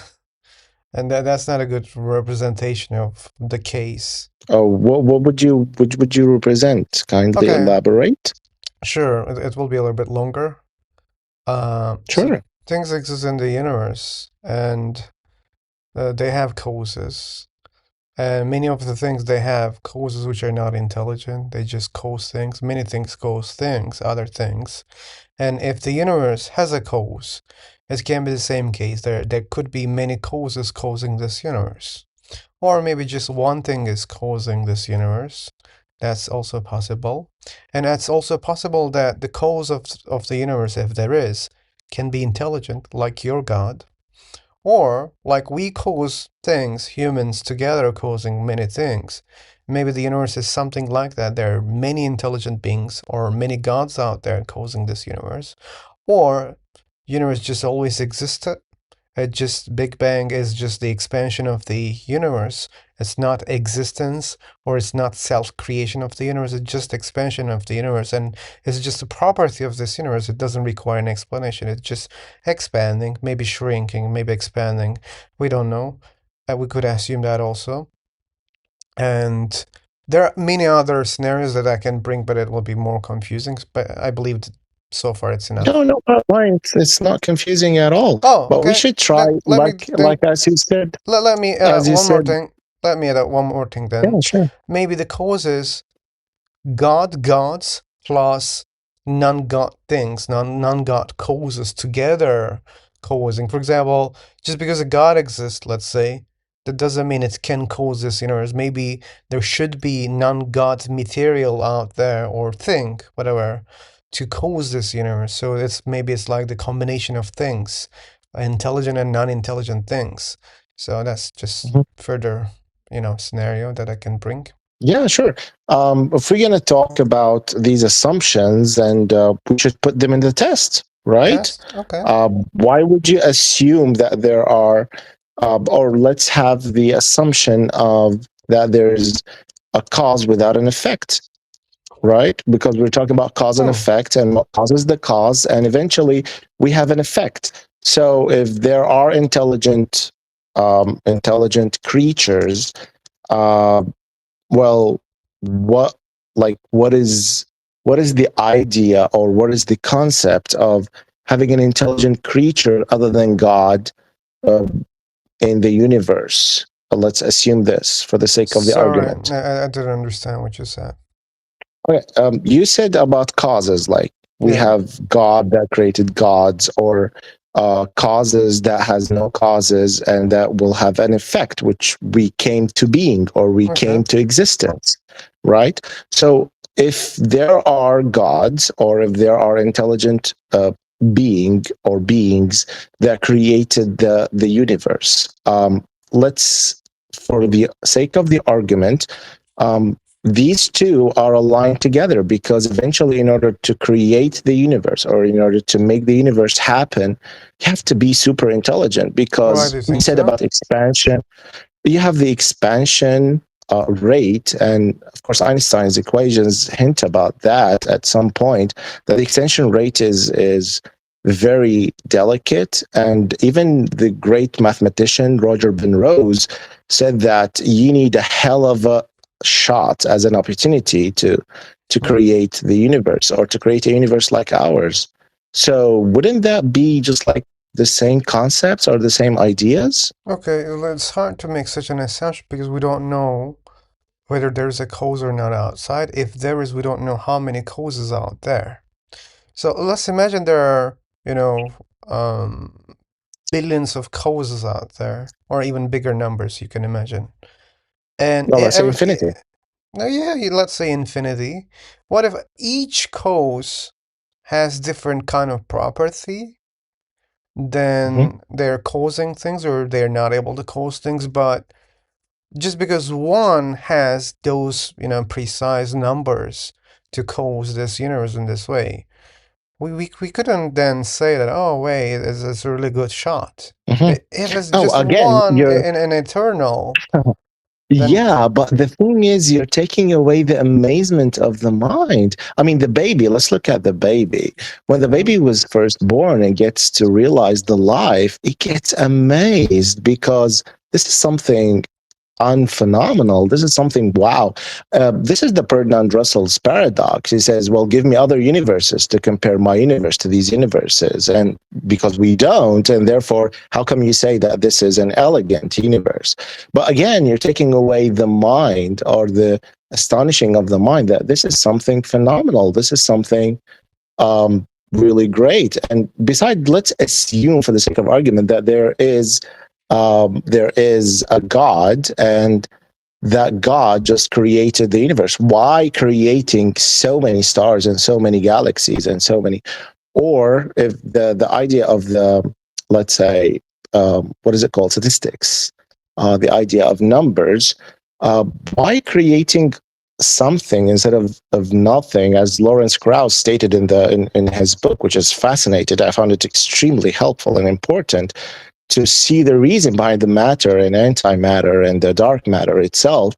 and that's not a good representation of the case. what would you represent? Kindly Okay, elaborate. sure, it will be a little bit longer. So Sure. things exist in the universe, and they have causes. And many of the things they have causes which are not intelligent. They just cause things. Many things cause things, other things. And if the universe has a cause, it can be the same case. There could be many causes causing this universe. Or maybe just one thing is causing this universe. That's also possible. And that's also possible that the cause of the universe, if there is, can be intelligent, like your God. Or, like we cause things, humans together causing many things. Maybe the universe is something like that. There are many intelligent beings or many gods out there causing this universe. Or universe just always existed. It just Big Bang is just the expansion of the universe. It's not existence or it's not self-creation of the universe. It's just expansion of the universe, and it's just a property of this universe. It doesn't require an explanation. It's just expanding, maybe shrinking, maybe expanding. We don't know. We could assume that also. And there are many other scenarios that I can bring, but it will be more confusing. But I believe so far it's enough. No, no, why? It's not confusing at all. Oh, But we okay. should try, Let me like then let me as you one more said. thing. Let me add one more thing then. Yeah, sure. Maybe the cause is gods plus non-God things, non-God causes together causing. For example, just because a God exists, let's say, that doesn't mean it can cause this universe. Maybe there should be non-God material out there or thing, whatever, to cause this universe. So it's like the combination of things, intelligent and non-intelligent things. So that's just Mhm. further, scenario that I can bring. Yeah, sure. If we're going to talk about these assumptions, and we should put them in the test, right? Test? Okay. Why would you assume that there are, or let's have the assumption of that there's a cause without an effect, right? Because we're talking about cause and Hmm. effect, and what causes the cause, and eventually we have an effect. So if there are intelligent creatures, uh, well, what what is the idea or what is the concept of having an intelligent creature other than God uh, in the universe? Let's assume this for the sake of the Sorry, argument. I didn't understand what you said. Okay, you said about causes, like we Yeah. have God that created gods, or causes that has no causes and that will have an effect, which we came to being or we Okay. came to existence, right? So if there are gods or if there are intelligent beings that created the universe, let's, for the sake of the argument, these two are aligned together because eventually, in order to create the universe or in order to make the universe happen, you have to be super intelligent. Why Because do you we think said so? about expansion, you have the expansion rate, and of course Einstein's equations hint about that at some point, that the extension rate is very delicate. And even the great mathematician Roger Penrose said that you need a hell of a shot as an opportunity to create the universe or to create a universe like ours. So wouldn't that be just like the same concepts or the same ideas? Okay, well, it's hard to make such an assumption because we don't know whether there's a cause or not outside. If there is, we don't know how many causes out there. So let's imagine there are, um, billions of causes out there, or even bigger numbers you can imagine. And Well, let's say infinity. no, yeah, let's say infinity. What if each cause has different kind of property? Hmm. Then they're causing things, or they're not able to cause things, but just because one has those, precise numbers to cause this universe in this way, we couldn't then say that, oh, wait, it's a really good shot. Hmm. If it's Oh, just again, one you're in an eternal, then yeah, but the thing is, you're taking away the amazement of the mind. I mean, the baby, let's look at the baby. When the mhm. baby was first born and gets to realize the life, it gets amazed because this is something unphenomenal. This is something, wow. This is the Ferdinand Russell's paradox. He says, well, give me other universes to compare my universe to these universes. And because we don't, and therefore, how come you say that this is an elegant universe? But again, you're taking away the mind or the astonishing of the mind that this is something phenomenal. This is something really great. And besides, let's assume, for the sake of argument, that there is a God, and that God just created the universe. Why creating so many stars and so many galaxies and so many? Or if the idea of the, let's say, what is it called, statistics, the idea of numbers, uh, why creating something instead of nothing, as Lawrence Krauss stated in his book, which is fascinating. I found it extremely helpful and important to see the reason behind the matter and antimatter and the dark matter itself.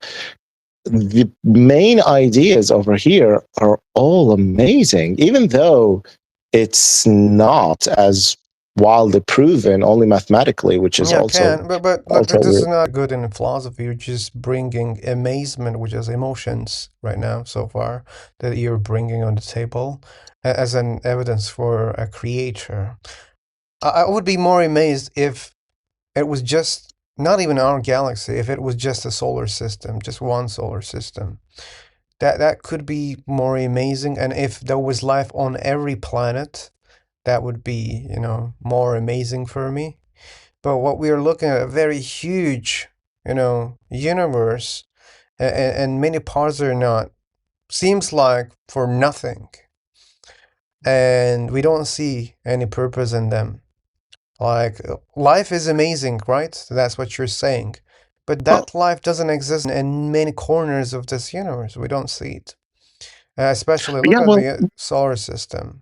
The main ideas over here are all amazing, even though it's not as wildly proven only mathematically, which is Yeah, can, but look, also this is weird. not good in philosophy. You're just bringing amazement, which is emotions, right now so far, that you're bringing on the table as an evidence for a creator. I would be more amazed if it was just not even our galaxy, if it was just a solar system, just one solar system. That could be more amazing, and if there was life on every planet, that would be, more amazing for me. But what we are looking at, a very huge, universe, and many parts are not, seems like for nothing, and we don't see any purpose in them. Like, life is amazing, right? That's what you're saying. But Well, that life doesn't exist in many corners of this universe. We don't see it. Especially look yeah, at well, the solar system.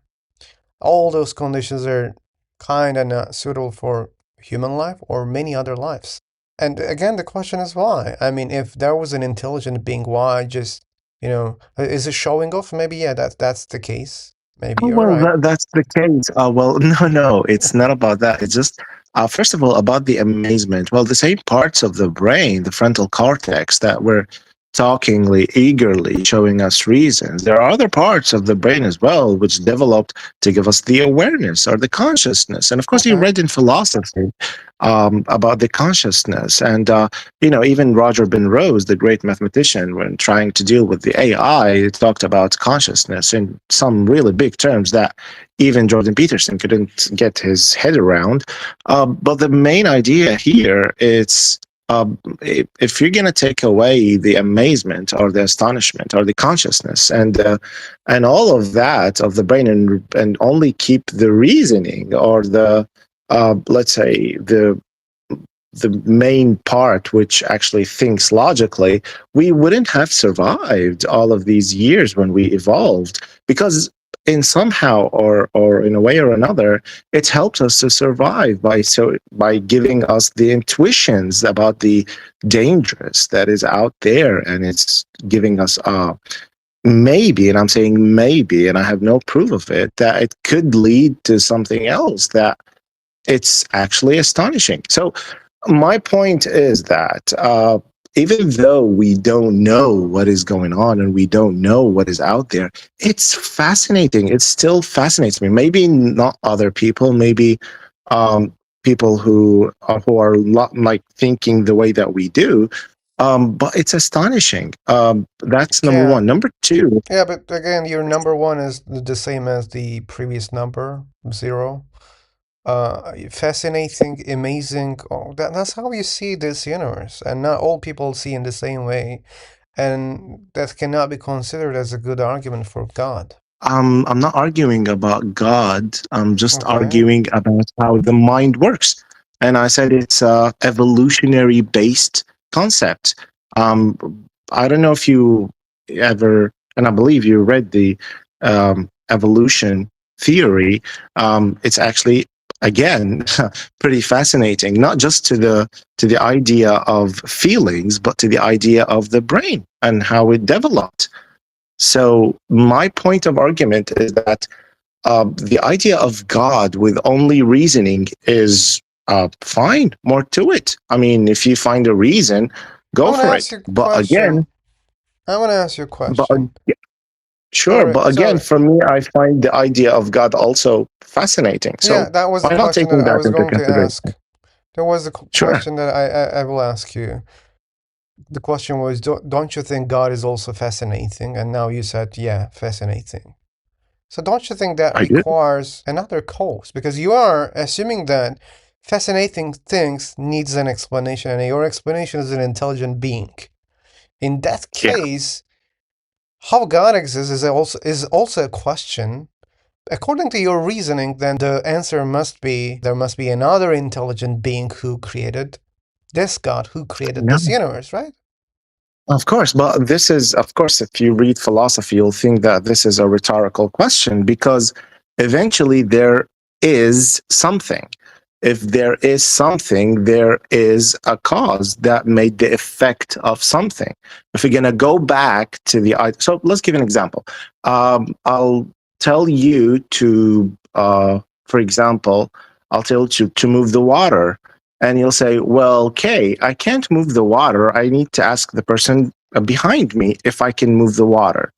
All those conditions are kind of not suitable for human life or many other lives. And again, the question is why? I mean, if there was an intelligent being, why just, is it showing off? Maybe, yeah, that's the case. Maybe oh, you're well, right. that's the case. Well, no, it's not about that. It's just, first of all, about the amazement. Well, the same parts of the brain, the frontal cortex, that were talkingly, eagerly showing us reasons. There are other parts of the brain as well, which developed to give us the awareness or the consciousness. And of course, you Okay. read in philosophy about the consciousness. And, even Roger Penrose, the great mathematician, when trying to deal with the AI, talked about consciousness in some really big terms that even Jordan Peterson couldn't get his head around. But the main idea here is, if you're going to take away the amazement or the astonishment or the consciousness and all of that of the brain, and only keep the reasoning or the, let's say, the main part which actually thinks logically, we wouldn't have survived all of these years when we evolved, because in somehow or in a way or another, it's helped us to survive by giving us the intuitions about the dangerous that is out there, and it's giving us maybe, and I'm saying maybe, and I have no proof of it, that it could lead to something else that it's actually astonishing. So my point is that even though we don't know what is going on and we don't know what is out there, it's fascinating. It still fascinates me. Maybe not other people, maybe um, people who are not like thinking the way that we do, But it's astonishing. That's number Yeah. one. Number two, Yeah, but again, your number one is the same as the previous number, 0. Fascinating, amazing. Oh, that's how you see this universe, and not all people see in the same way, and that cannot be considered as a good argument for God. I'm not arguing about God. I'm just Okay. arguing about how the mind works. And I said it's a evolutionary based concept. Um, I don't know if you ever, and I believe you read the evolution theory. It's actually again pretty fascinating, not just to the idea of feelings, but to the idea of the brain and how it developed. So my point of argument is that the idea of God with only reasoning is fine. More to it. I mean, if you find a reason, I go want to for ask it. you a But again, question. I want to ask you a but question. yeah, sure. Sorry, But again, sorry. for me, I find the idea of God also fascinating. Yeah, So that was the why not question that taking I that was into going to consideration? ask. There was a Sure. question that I will ask you. The question was, don't you think God is also fascinating? And now you said, yeah, fascinating. So don't you think that I do. requires another cause? Because you are assuming that fascinating things needs an explanation, and your explanation is an intelligent being. In that Yeah. case, how God exists is also a question. According to your reasoning, then the answer must be there must be another intelligent being who created this God, who created No. this universe, right? Of course, but this is, of course, if you read philosophy, you'll think that this is a rhetorical question because eventually there is something. If there is something, there is a cause that made the effect of something. If we're going to go back to so let's give an example. I'll tell you to, for example, I'll tell you to move the water and you'll say, well, okay, I can't move the water. I need to ask the person behind me if I can move the water.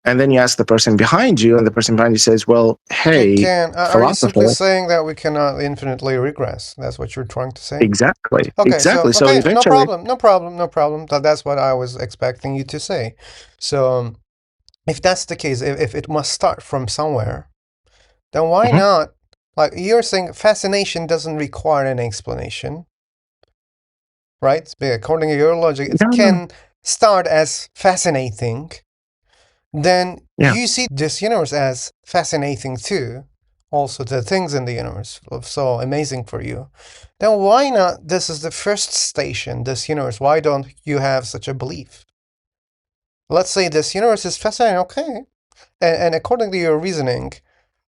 And then you ask the person behind you, and the person behind you says, well, You hey, can. Are you simply philosopher. saying that we cannot infinitely regress? That's what you're trying to say? Exactly. Okay, so Exactly. So okay, no eventually, problem, no problem, no problem. That's what I was expecting you to say. So, if that's the case, if it must start from somewhere, then why mhm. not? Like you're saying, fascination doesn't require an explanation, right? According to your logic, it No, no. can start as fascinating. Then Yeah. you see this universe as fascinating too. Also, the things in the universe are so amazing for you. Then why not? This is the first station, this universe. Why don't you have such a belief? Let's say this universe is fascinating, okay. And according to your reasoning,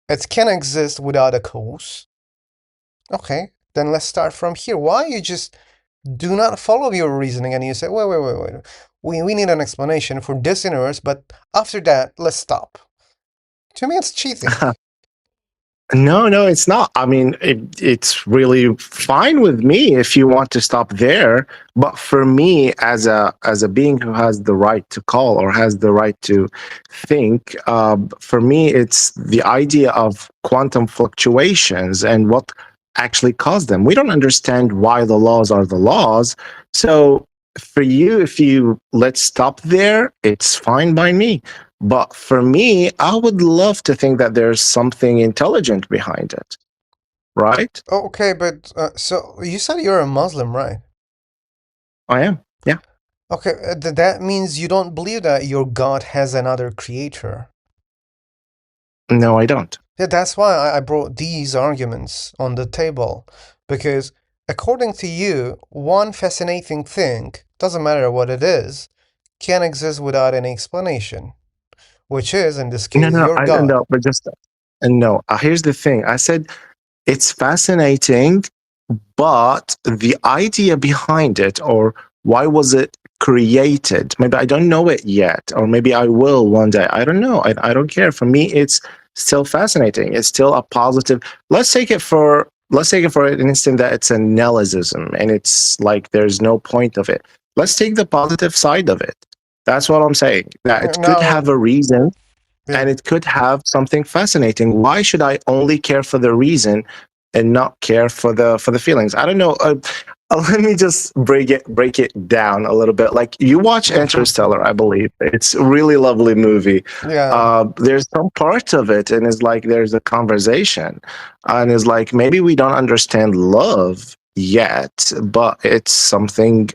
it can exist without a cause. Okay, then let's start from here. Why you just do not follow your reasoning and you say, wait. We need an explanation for this universe, but after that, let's stop. To me, it's cheating. No, no, it's not. I mean, it's really fine with me if you want to stop there. But for me, as a being who has the right to call or has the right to think, for me, it's the idea of quantum fluctuations and what actually caused them. We don't understand why the laws are the laws. So for you, if you let's stop there, it's fine by me. But for me, I would love to think that there's something intelligent behind it, right? Okay, but so you said you're a Muslim, right? I am. Yeah. Okay, that means you don't believe that your God has another creator. No, I don't. Yeah, that's why I brought these arguments on the table. Because according to you, one fascinating thing, doesn't matter what it is, can exist without any explanation. Which is, in this No, case, no, your I God. no, but just no. Here's the thing. I said it's fascinating, but the idea behind it, or why was it created? Maybe I don't know it yet, or maybe I will one day. I don't know. I don't care. For me, it's still fascinating. It's still a positive. Let's take it for an instant that it's a nihilism and it's like there's no point of it. Let's take the positive side of it. That's what I'm saying. That it could have Now, a reason yeah, and it could have something fascinating. Why should I only care for the reason and not care for the feelings? I don't know. Let me just break it down a little bit. Like, you watch Interstellar, I believe. It's a really lovely movie. Yeah. There's some part of it, and it's like there's a conversation, and it's like maybe we don't understand love yet, but it's something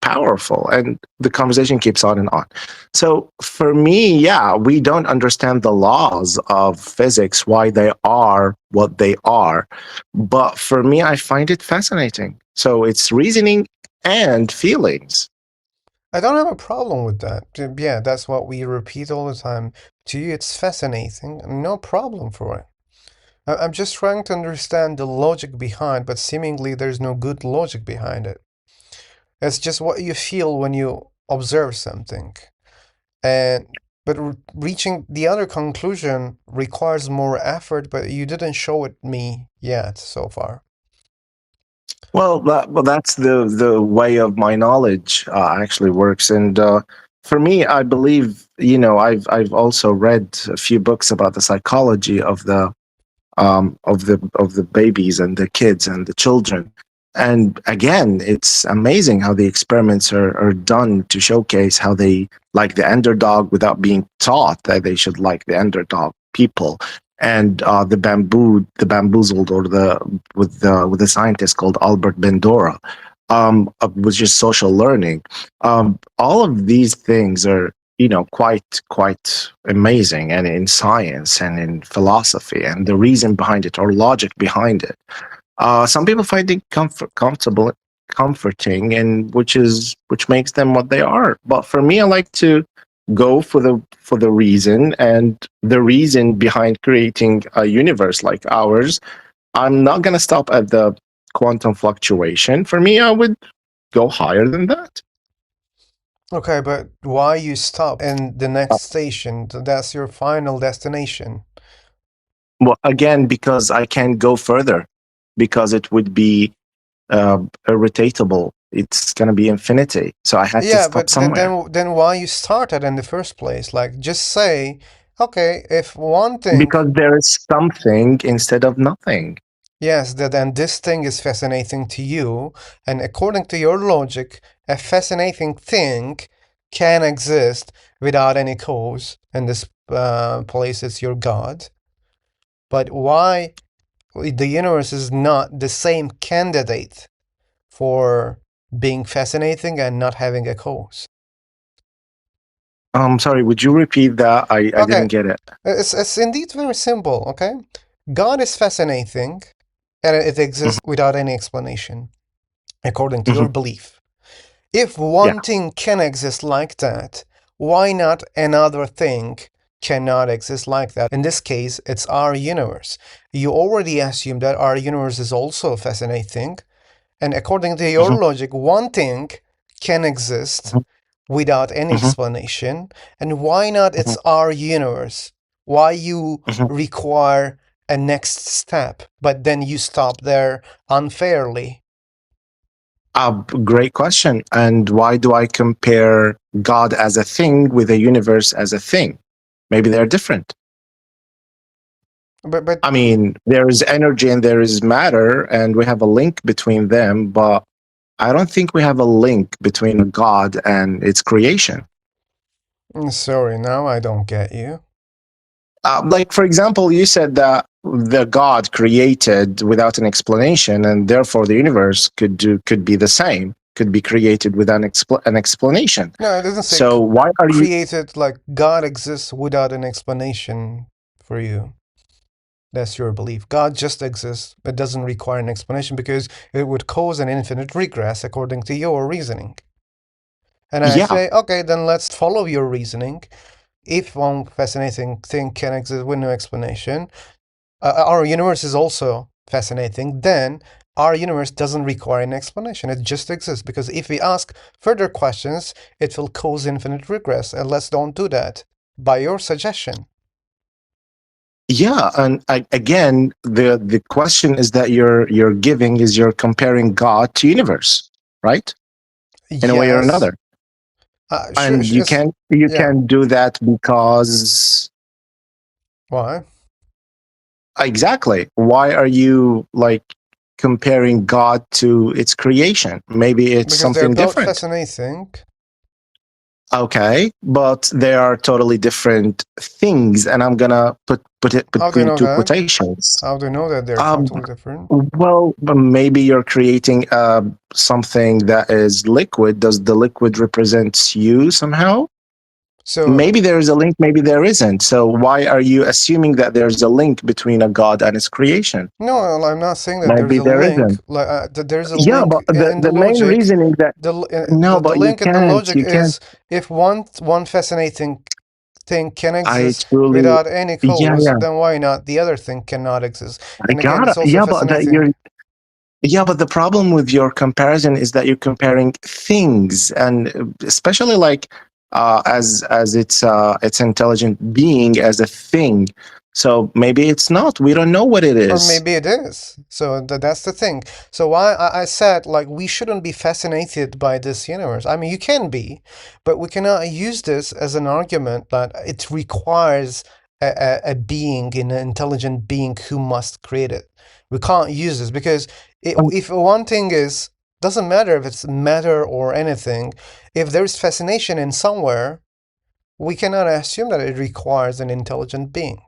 powerful, and the conversation keeps on and on. So for me, yeah, we don't understand the laws of physics, why they are what they are, but for me, I find it fascinating. So it's reasoning and feelings. I don't have a problem with that. Yeah, that's what we repeat all the time. To you, it's fascinating. No problem for it. I'm just trying to understand the logic behind, but seemingly there's no good logic behind it. It's just what you feel when you observe something. And but reaching the other conclusion requires more effort, but you didn't show it me yet so far. Well, that's the way of my knowledge actually works. And for me, I believe, I've also read a few books about the psychology of the babies and the kids and the children. And again, it's amazing how the experiments are done to showcase how they like the underdog without being taught that they should like the underdog people. And the bamboozled, or with the scientist called Albert Bandura, was just social learning. All of these things are, quite amazing, and in science and in philosophy, and the reason behind it, or logic behind it. Some people find it comforting, and which makes them what they are. But for me, I like to go for the reason, and the reason behind creating a universe like ours. I'm not gonna stop at the quantum fluctuation. For me, I would go higher than that. Okay, but why you stop in the next station? That's your final destination. Well, again, because I can't go further, because it would be irritatable. It's gonna be infinity. So I had to Yeah, stop but then somewhere. then why you started in the first place? Like, just say, okay, if one thing, Because there is something instead of nothing. yes, that then this thing is fascinating to you, and according to your logic, a fascinating thing can exist without any cause. In this place, it's your God. But why the universe is not the same candidate for being fascinating and not having a cause? Sorry, would you repeat that? I Okay, didn't get it. it's indeed very simple, okay? God is fascinating and it Mhm, exists without any explanation, according to mhm. your belief. If Yeah. one thing can exist like that, why not another thing cannot exist like that? In this case, it's our universe. You already assume that our universe is also fascinating, and according to your Mhm, logic, one thing can exist mhm, without any mhm, explanation. And why not? mhm, It's our universe. Why you mhm. require a next step, but then you stop there unfairly? Great question. And why do I compare God as a thing with the universe as a thing? Maybe they're different. But I mean, there is energy and there is matter, and we have a link between them, but I don't think we have a link between God and its creation. sorry, now I don't get you. Like, for example, you said that the God created without an explanation, and therefore the universe could be the same, could be created without an explanation. No, it doesn't say So why are you? created, like God exists without an explanation for you. That's your belief. God just exists. It doesn't require an explanation because it would cause an infinite regress according to your reasoning. And I Yeah. say, okay, then let's follow your reasoning. If one fascinating thing can exist with no explanation, our universe is also fascinating, then our universe doesn't require an explanation. It just exists because if we ask further questions, it will cause infinite regress. And let's don't do that by your suggestion. Yeah, and again, the question is that you're giving is you're comparing God to universe, right? In a way or Yes. another, Sure, and you yeah. can do that because Why? exactly. Why are you like? comparing God to its creation? Maybe it's Because they're something both different. fascinating. Okay, but they are totally different things, and I'm gonna put it How do you between know two that? quotations. How do you know that they're Um, totally different? well, maybe you're creating something that is liquid. Does the liquid represent you somehow? So Maybe there is a link, maybe there isn't. So why are you assuming that there's a link between a god and its creation? no, I'm not saying that there's Maybe a there link. isn't. Like there's a Yeah, link but the, in the the main logic. reason is that no, The but you link in the can't. logic You can't. is if one fascinating thing can I exist truly, without any yeah, cause, yeah. then why not the other thing cannot exist? I And again, it's gotta, also yeah, but that fascinating. you're, yeah, but the problem with your comparison is that you're comparing things, and especially like as it's intelligent being as a thing. So maybe it's not. We don't know what it Or is. maybe it is. So that's the thing. So why I said like we shouldn't be fascinated by this universe. I mean, you can be, but we cannot use this as an argument that it requires a being, an intelligent being who must create it. We can't use this because if one thing is doesn't matter if it's matter or anything, if there's fascination in somewhere, we cannot assume that it requires an intelligent being.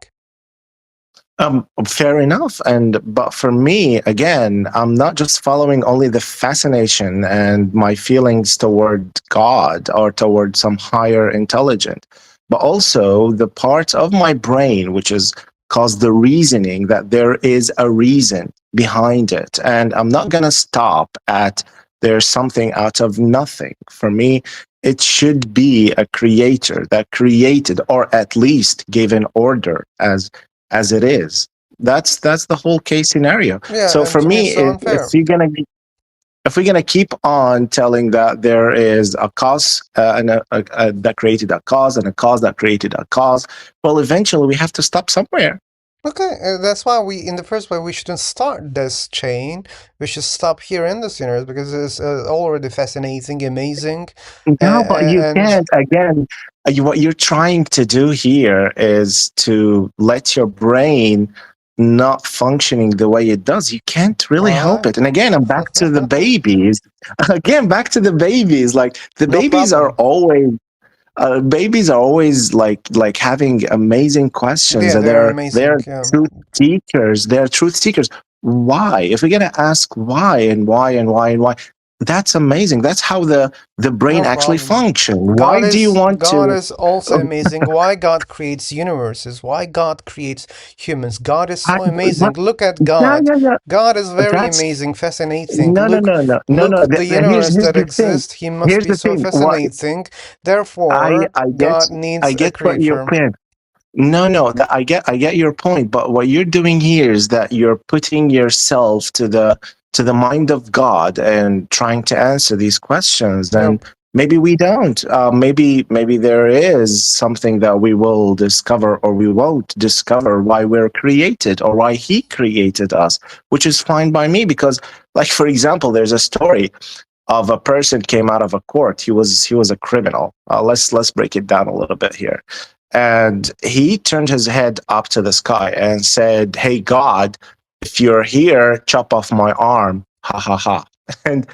Fair enough. But for me, again, I'm not just following only the fascination and my feelings toward God or toward some higher intelligence, but also the parts of my brain which is cause the reasoning that there is a reason behind it. And I'm not gonna stop at there's something out of nothing. For me, it should be a creator that created or at least gave an order as it is. That's the whole case scenario. So Yeah, for to me me, it's so if unfair. you're gonna be if we're gonna keep on telling that there is a cause and that created a cause and a cause that created a cause, well, eventually we have to stop somewhere. Okay, that's why we, in the first place, we shouldn't start this chain. We should stop here in the universe because it's already fascinating, amazing, No, but you and can't. Again, what you're trying to do here is to let your brain not functioning the way it does. You can't really help why? it. And again, I'm back to the babies. Again, back to the babies. Like the No problem. babies are always like having amazing questions, Yeah, and they're they're amazing. Yeah. truth seekers. They're truth seekers. Why? If we're gonna ask why and why and why and why, that's amazing. That's how the brain No actually problem. functions. Why do you want God to? is also amazing. Why God creates universes? Why God creates humans? God is I, so amazing. but, Look at yeah, God. yeah, yeah. God is very That's amazing, fascinating. no, no, no, no, no, Look no. the universe Here's that the thing. exists. He must Here's be the so thing. What fascinating. Therefore, I get God I needs a get what your creator. plan. No, no, I get your point, but what you're doing here is that you're putting yourself to the mind of God and trying to answer these questions. And Nope. maybe we don't. Maybe there is something that we will discover or we won't discover why we're created or why He created us, which is fine by me because, like for example, there's a story of a person came out of a court. He was a criminal. Let's break it down a little bit here. And he turned his head up to the sky and said, "Hey God, if you're here, chop off my arm." Ha ha ha. And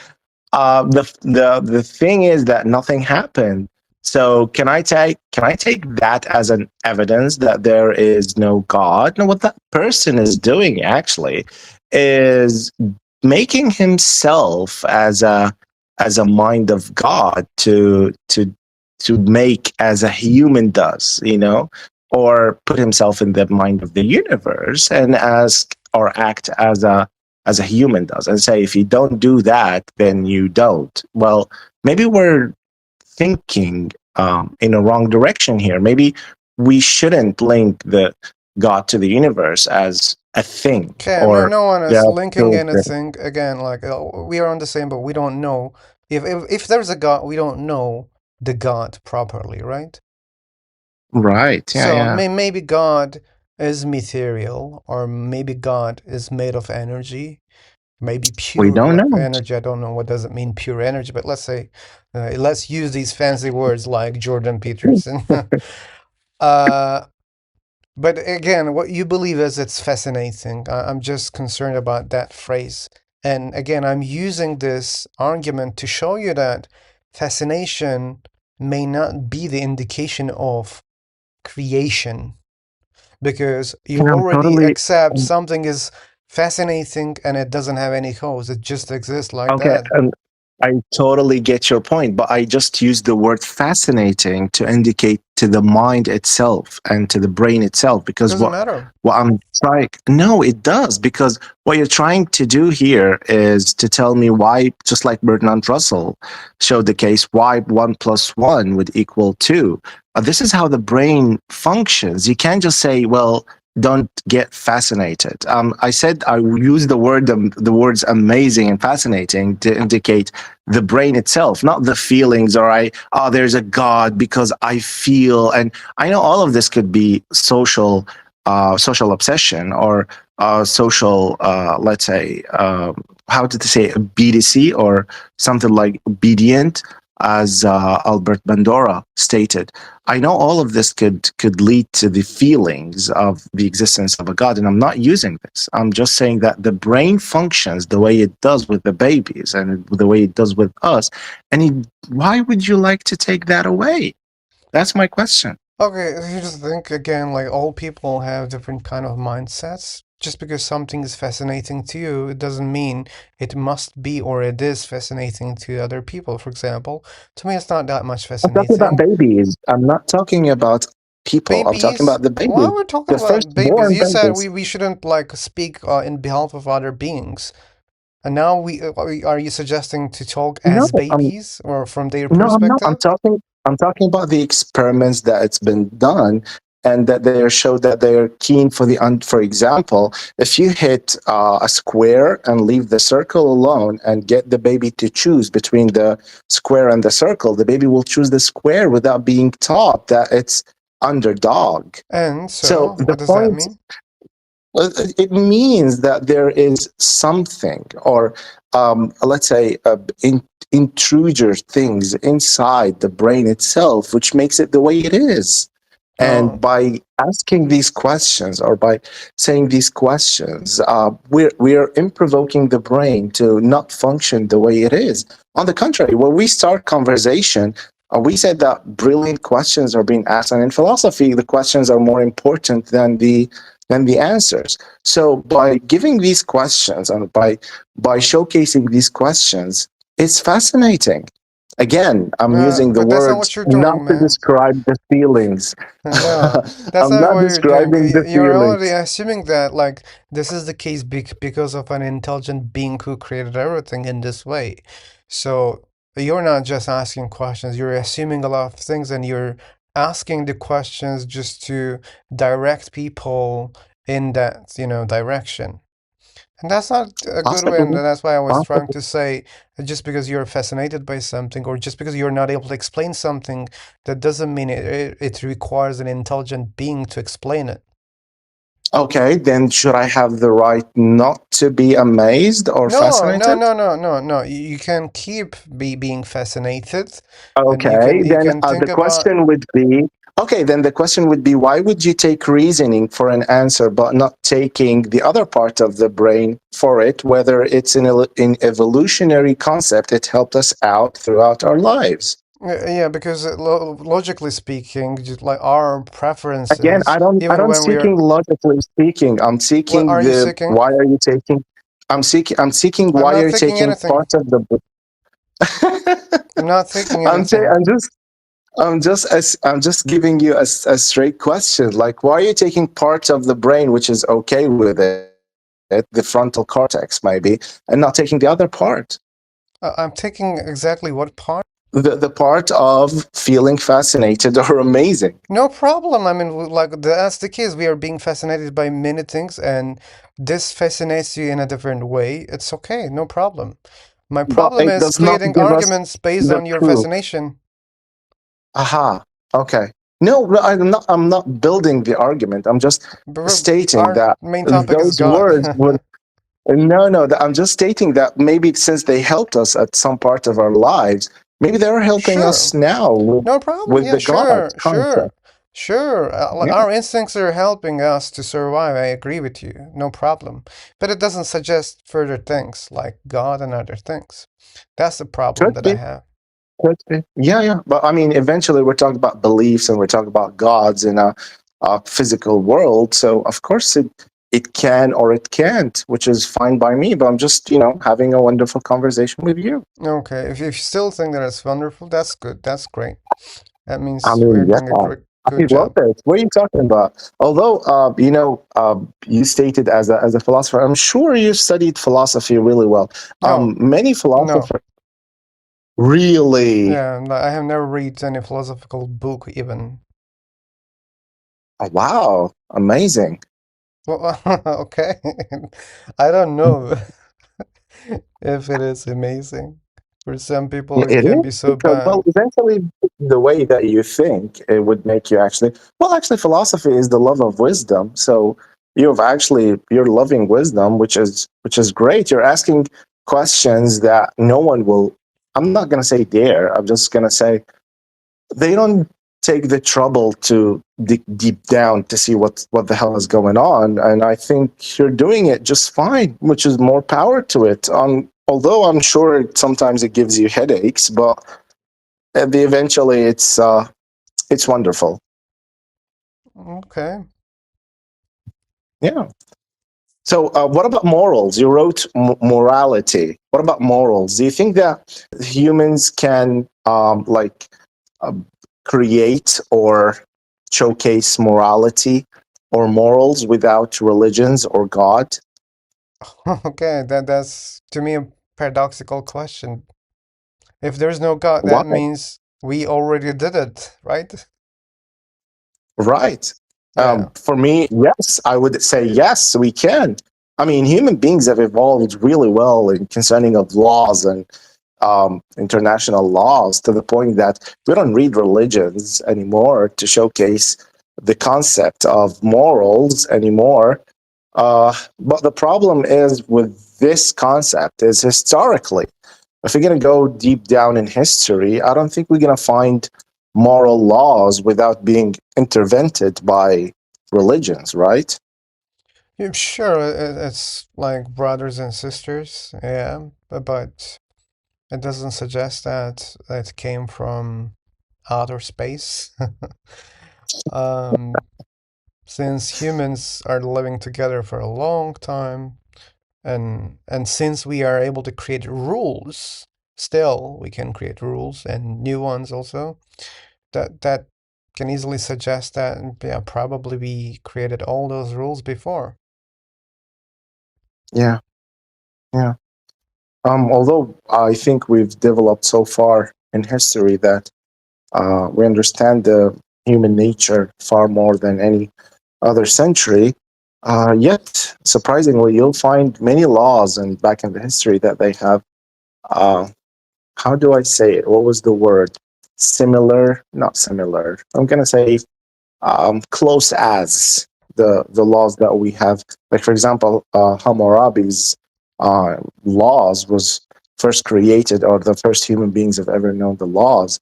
the thing is that nothing happened. So can I take that as an evidence that there is no God? No, what that person is doing actually is making himself as a mind of God to make as a human does, or put himself in the mind of the universe and ask or act as a human does and say, if you don't do that, then you don't. Well, maybe we're thinking in a wrong direction here. Maybe we shouldn't link the God to the universe as a thing Okay, no, or no one is just linking children. anything. Again, like we are on the same, but we don't know if there's a God, we don't know the God properly, right? Right. Yeah. So Yeah. maybe God is material, or maybe God is made of energy, maybe We pure don't like know. energy. I don't know what does it mean pure energy, but let's say let's use these fancy words like Jordan Peterson. uh, but again, what you believe is it's fascinating. I'm just concerned about that phrase. And again, I'm using this argument to show you that fascination may not be the indication of creation, because you And I'm already totally accept something is fascinating and it doesn't have any cause. It just exists like okay. that. And I totally get your point, but I just used the word fascinating to indicate to the mind itself and to the brain itself, because Doesn't matter. what I'm trying, no, it does, because what you're trying to do here is to tell me why, just like Bertrand Russell showed the case, why 1 + 1 would equal 2. This is how the brain functions. You can't just say, well, don't get fascinated. I said I use the words amazing and fascinating to indicate the brain itself, not the feelings, or there's a God because I feel. And I know all of this could be social obsession, or social, let's say, how did they say, BDC, or something like obedient, as Albert Bandura stated. I know all of this could lead to the feelings of the existence of a God, and I'm not using this. I'm just saying that the brain functions the way it does with the babies and the way it does with us. And why would you like to take that away? That's my question. Okay, you just think again, like all people have different kind of mindsets. Just because something is fascinating to you, it doesn't mean it must be or it is fascinating to other people. For example, to me, it's not that much I'm talking about fascinating. babies. I'm not talking about people. I'm talking Babies? about the Why baby, we're talking the about babies? firstborn You said babies. we shouldn't like speak in behalf of other beings. And now are you suggesting to talk No, as I'm babies or from their no, I'm not. perspective? I'm talking about the experiments that it's been done, and that they showed that they are keen for for example, if you hit a square and leave the circle alone and get the baby to choose between the square and the circle, the baby will choose the square without being taught that it's underdog. And So so, the what does that point, mean? it means that there is something, or let's say, intruder things inside the brain itself, which makes it the way it is. And Oh, by asking these questions, or by saying these questions, we're improvoking the brain to not function the way it is. On the contrary, when we start conversation, we said that brilliant questions are being asked, and in philosophy, the questions are more important than the answers. So by giving these questions, and by showcasing these questions, it's fascinating. Again, I'm using the but that's not words what you're not doing, to man. describe the feelings. No, that's I'm not not what you're doing. describing the You're already feelings. assuming that, like, this is the case because of an intelligent being who created everything in this way. So you're not just asking questions, you're assuming a lot of things, and you're asking the questions just to direct people in that, direction. And that's not a good way, and Possibly, that's why I was trying possibly. to say that just because you're fascinated by something, or just because you're not able to explain something, that doesn't mean it requires an intelligent being to explain it. Okay, then should I have the right not to be amazed or No, no, fascinated? no, no, no, no. You can keep being fascinated, and you can Okay, you then can the think about. question would be, okay, then the question would be, why would you take reasoning for an answer, but not taking the other part of the brain for it, whether it's in evolutionary concept, it helped us out throughout our lives? Yeah, because logically speaking, just like our Again, preferences, I even don't when seeking we're, logically speaking. I'm what seeking are you seeking? why are you taking, I'm seeking I'm why not you're thinking taking anything. part of the I'm not thinking I'm saying, anything. I'm just giving you a straight question. Like, why are you taking part of the brain which is okay with it, the frontal cortex maybe, and not taking the other part, I'm taking exactly what part? the part of feeling fascinated or amazing? No problem. I mean, like that's the case. We are being fascinated by many things, and this fascinates you in a different way. It's okay, no problem. My But problem it is does not creating give us arguments based the on your proof. fascination. Aha. Okay. No, no, I'm not building the argument. I'm just stating Our that main topic is those God. words would. No, no, I'm just stating that maybe since they helped us at some part of our lives, maybe they're helping us Sure, now no problem. with Yeah, the God sure, sure. concept. Sure, Yeah, our instincts are helping us to survive. I agree with you, no problem. But it doesn't suggest further things like God and other things. That's the problem could that I be. have. Could be. Yeah, yeah. But I mean, eventually we're talking about beliefs and we're talking about gods in a physical world. So of course it can or it can't, which is fine by me. But I'm just, having a wonderful conversation with you. Okay, if you still think that it's wonderful, that's good. That's great. That I means we're mean, yeah, doing a great, I good love job. it. What are you talking about? Although, you stated as a philosopher, I'm sure you studied philosophy really well. No, Many no. philosophers really. Yeah, I have never read any philosophical book even. Oh, wow, amazing. Well, okay. I don't know if it is amazing. For some people, it It can is be so because, well, bad. eventually, the way that you think, it would make you actually. Well, actually, philosophy is the love of wisdom. So you're loving wisdom, which is great. You're asking questions that no one will. I'm not gonna say dare. I'm just gonna say they don't take the trouble to dig deep down to see what the hell is going on, and I think you're doing it just fine, which is more power to it. Although I'm sure sometimes it gives you headaches, but eventually it's wonderful. Okay. Yeah. So what about morals? You wrote morality. What about morals? Do you think that humans can uh, create or showcase morality or morals without religions or God? Okay, that's to me a paradoxical question. If there's no God, Why? that means we already did it, right? Right. Yeah. For me, yes, I would say yes, we can. I mean, human beings have evolved really well in concerning of laws and international laws to the point that we don't read religions anymore to showcase the concept of morals anymore. But the problem is with this concept is historically, if we're going to go deep down in history, I don't think we're going to find moral laws without being intervened by religions, right? Yeah, sure, it's like brothers and sisters, yeah, but it doesn't suggest that it came from outer space. Um, since humans are living together for a long time, and since we are able to create rules, still we can create rules and new ones also. That can easily suggest that, yeah, probably we created all those rules before. Yeah, yeah. Although I think we've developed so far in history that we understand the human nature far more than any other century. Yet, surprisingly, you'll find many laws and back in the history that they have. Uh, how do I say it? What was the word? Similar, not similar. I'm gonna say close as the laws that we have. Like for example, Hammurabi's laws was first created, or the first human beings have ever known the laws.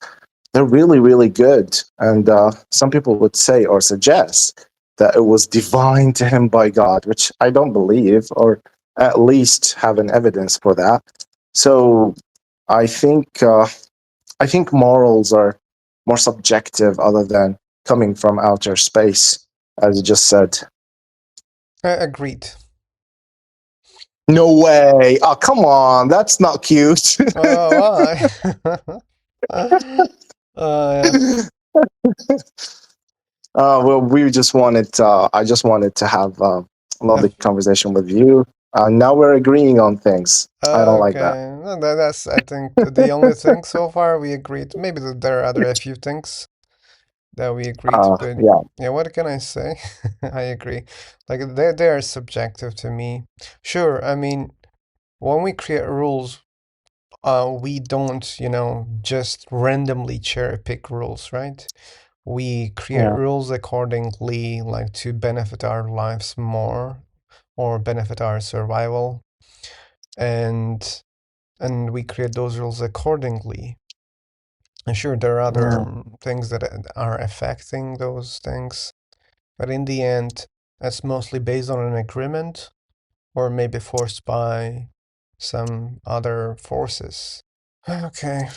They're really, really good. And some people would say or suggest that it was divine to him by God, which I don't believe, or at least have an evidence for that. So I think I think morals are more subjective, other than coming from outer space, as you just said. Agreed. No way! Oh, come on, that's not cute. Why? Yeah. Well, we just wanted. I just wanted to have a Uh, lovely conversation with you. Now we're agreeing on things. I don't like that. Okay, no, that's I think the only thing so far we agreed. Maybe there are other a few things that we agreed, but Yeah, yeah, what can I say? I agree. Like they are subjective to me. Sure, I mean when we create rules, we don't, just randomly cherry pick rules, right? We create yeah, rules accordingly, like to benefit our lives more or benefit our survival, and we create those rules accordingly. And sure, there are other Yeah. things that are affecting those things, but in the end, it's mostly based on an agreement or maybe forced by some other forces. Okay,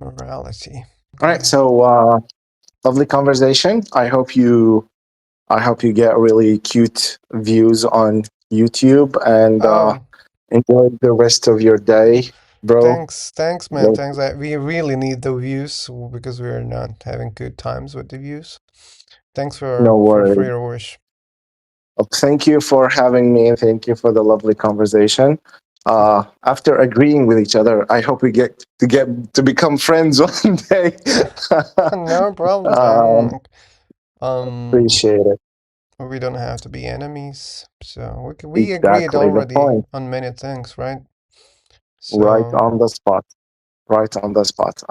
morality. All right. Okay. So lovely conversation. I hope you get really cute views on YouTube and Oh, enjoy the rest of your day, bro. thanks, man. Thanks. We really need the views because we're not having good times with the views. Thanks No for worries. your wish. Thank you for having me. Thank you for the lovely conversation. After agreeing with each other, I hope we get to become friends one day. No problems, uh, man. Um, appreciate it. we don't have to be enemies, so we agreed Exactly the already point. on many things, right? Right So on the spot. Right on the spot.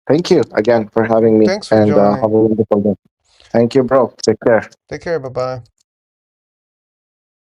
Thank you again for having me, thanks for and have a joining. wonderful day. Thank you, bro. Take care. Take care. Bye bye.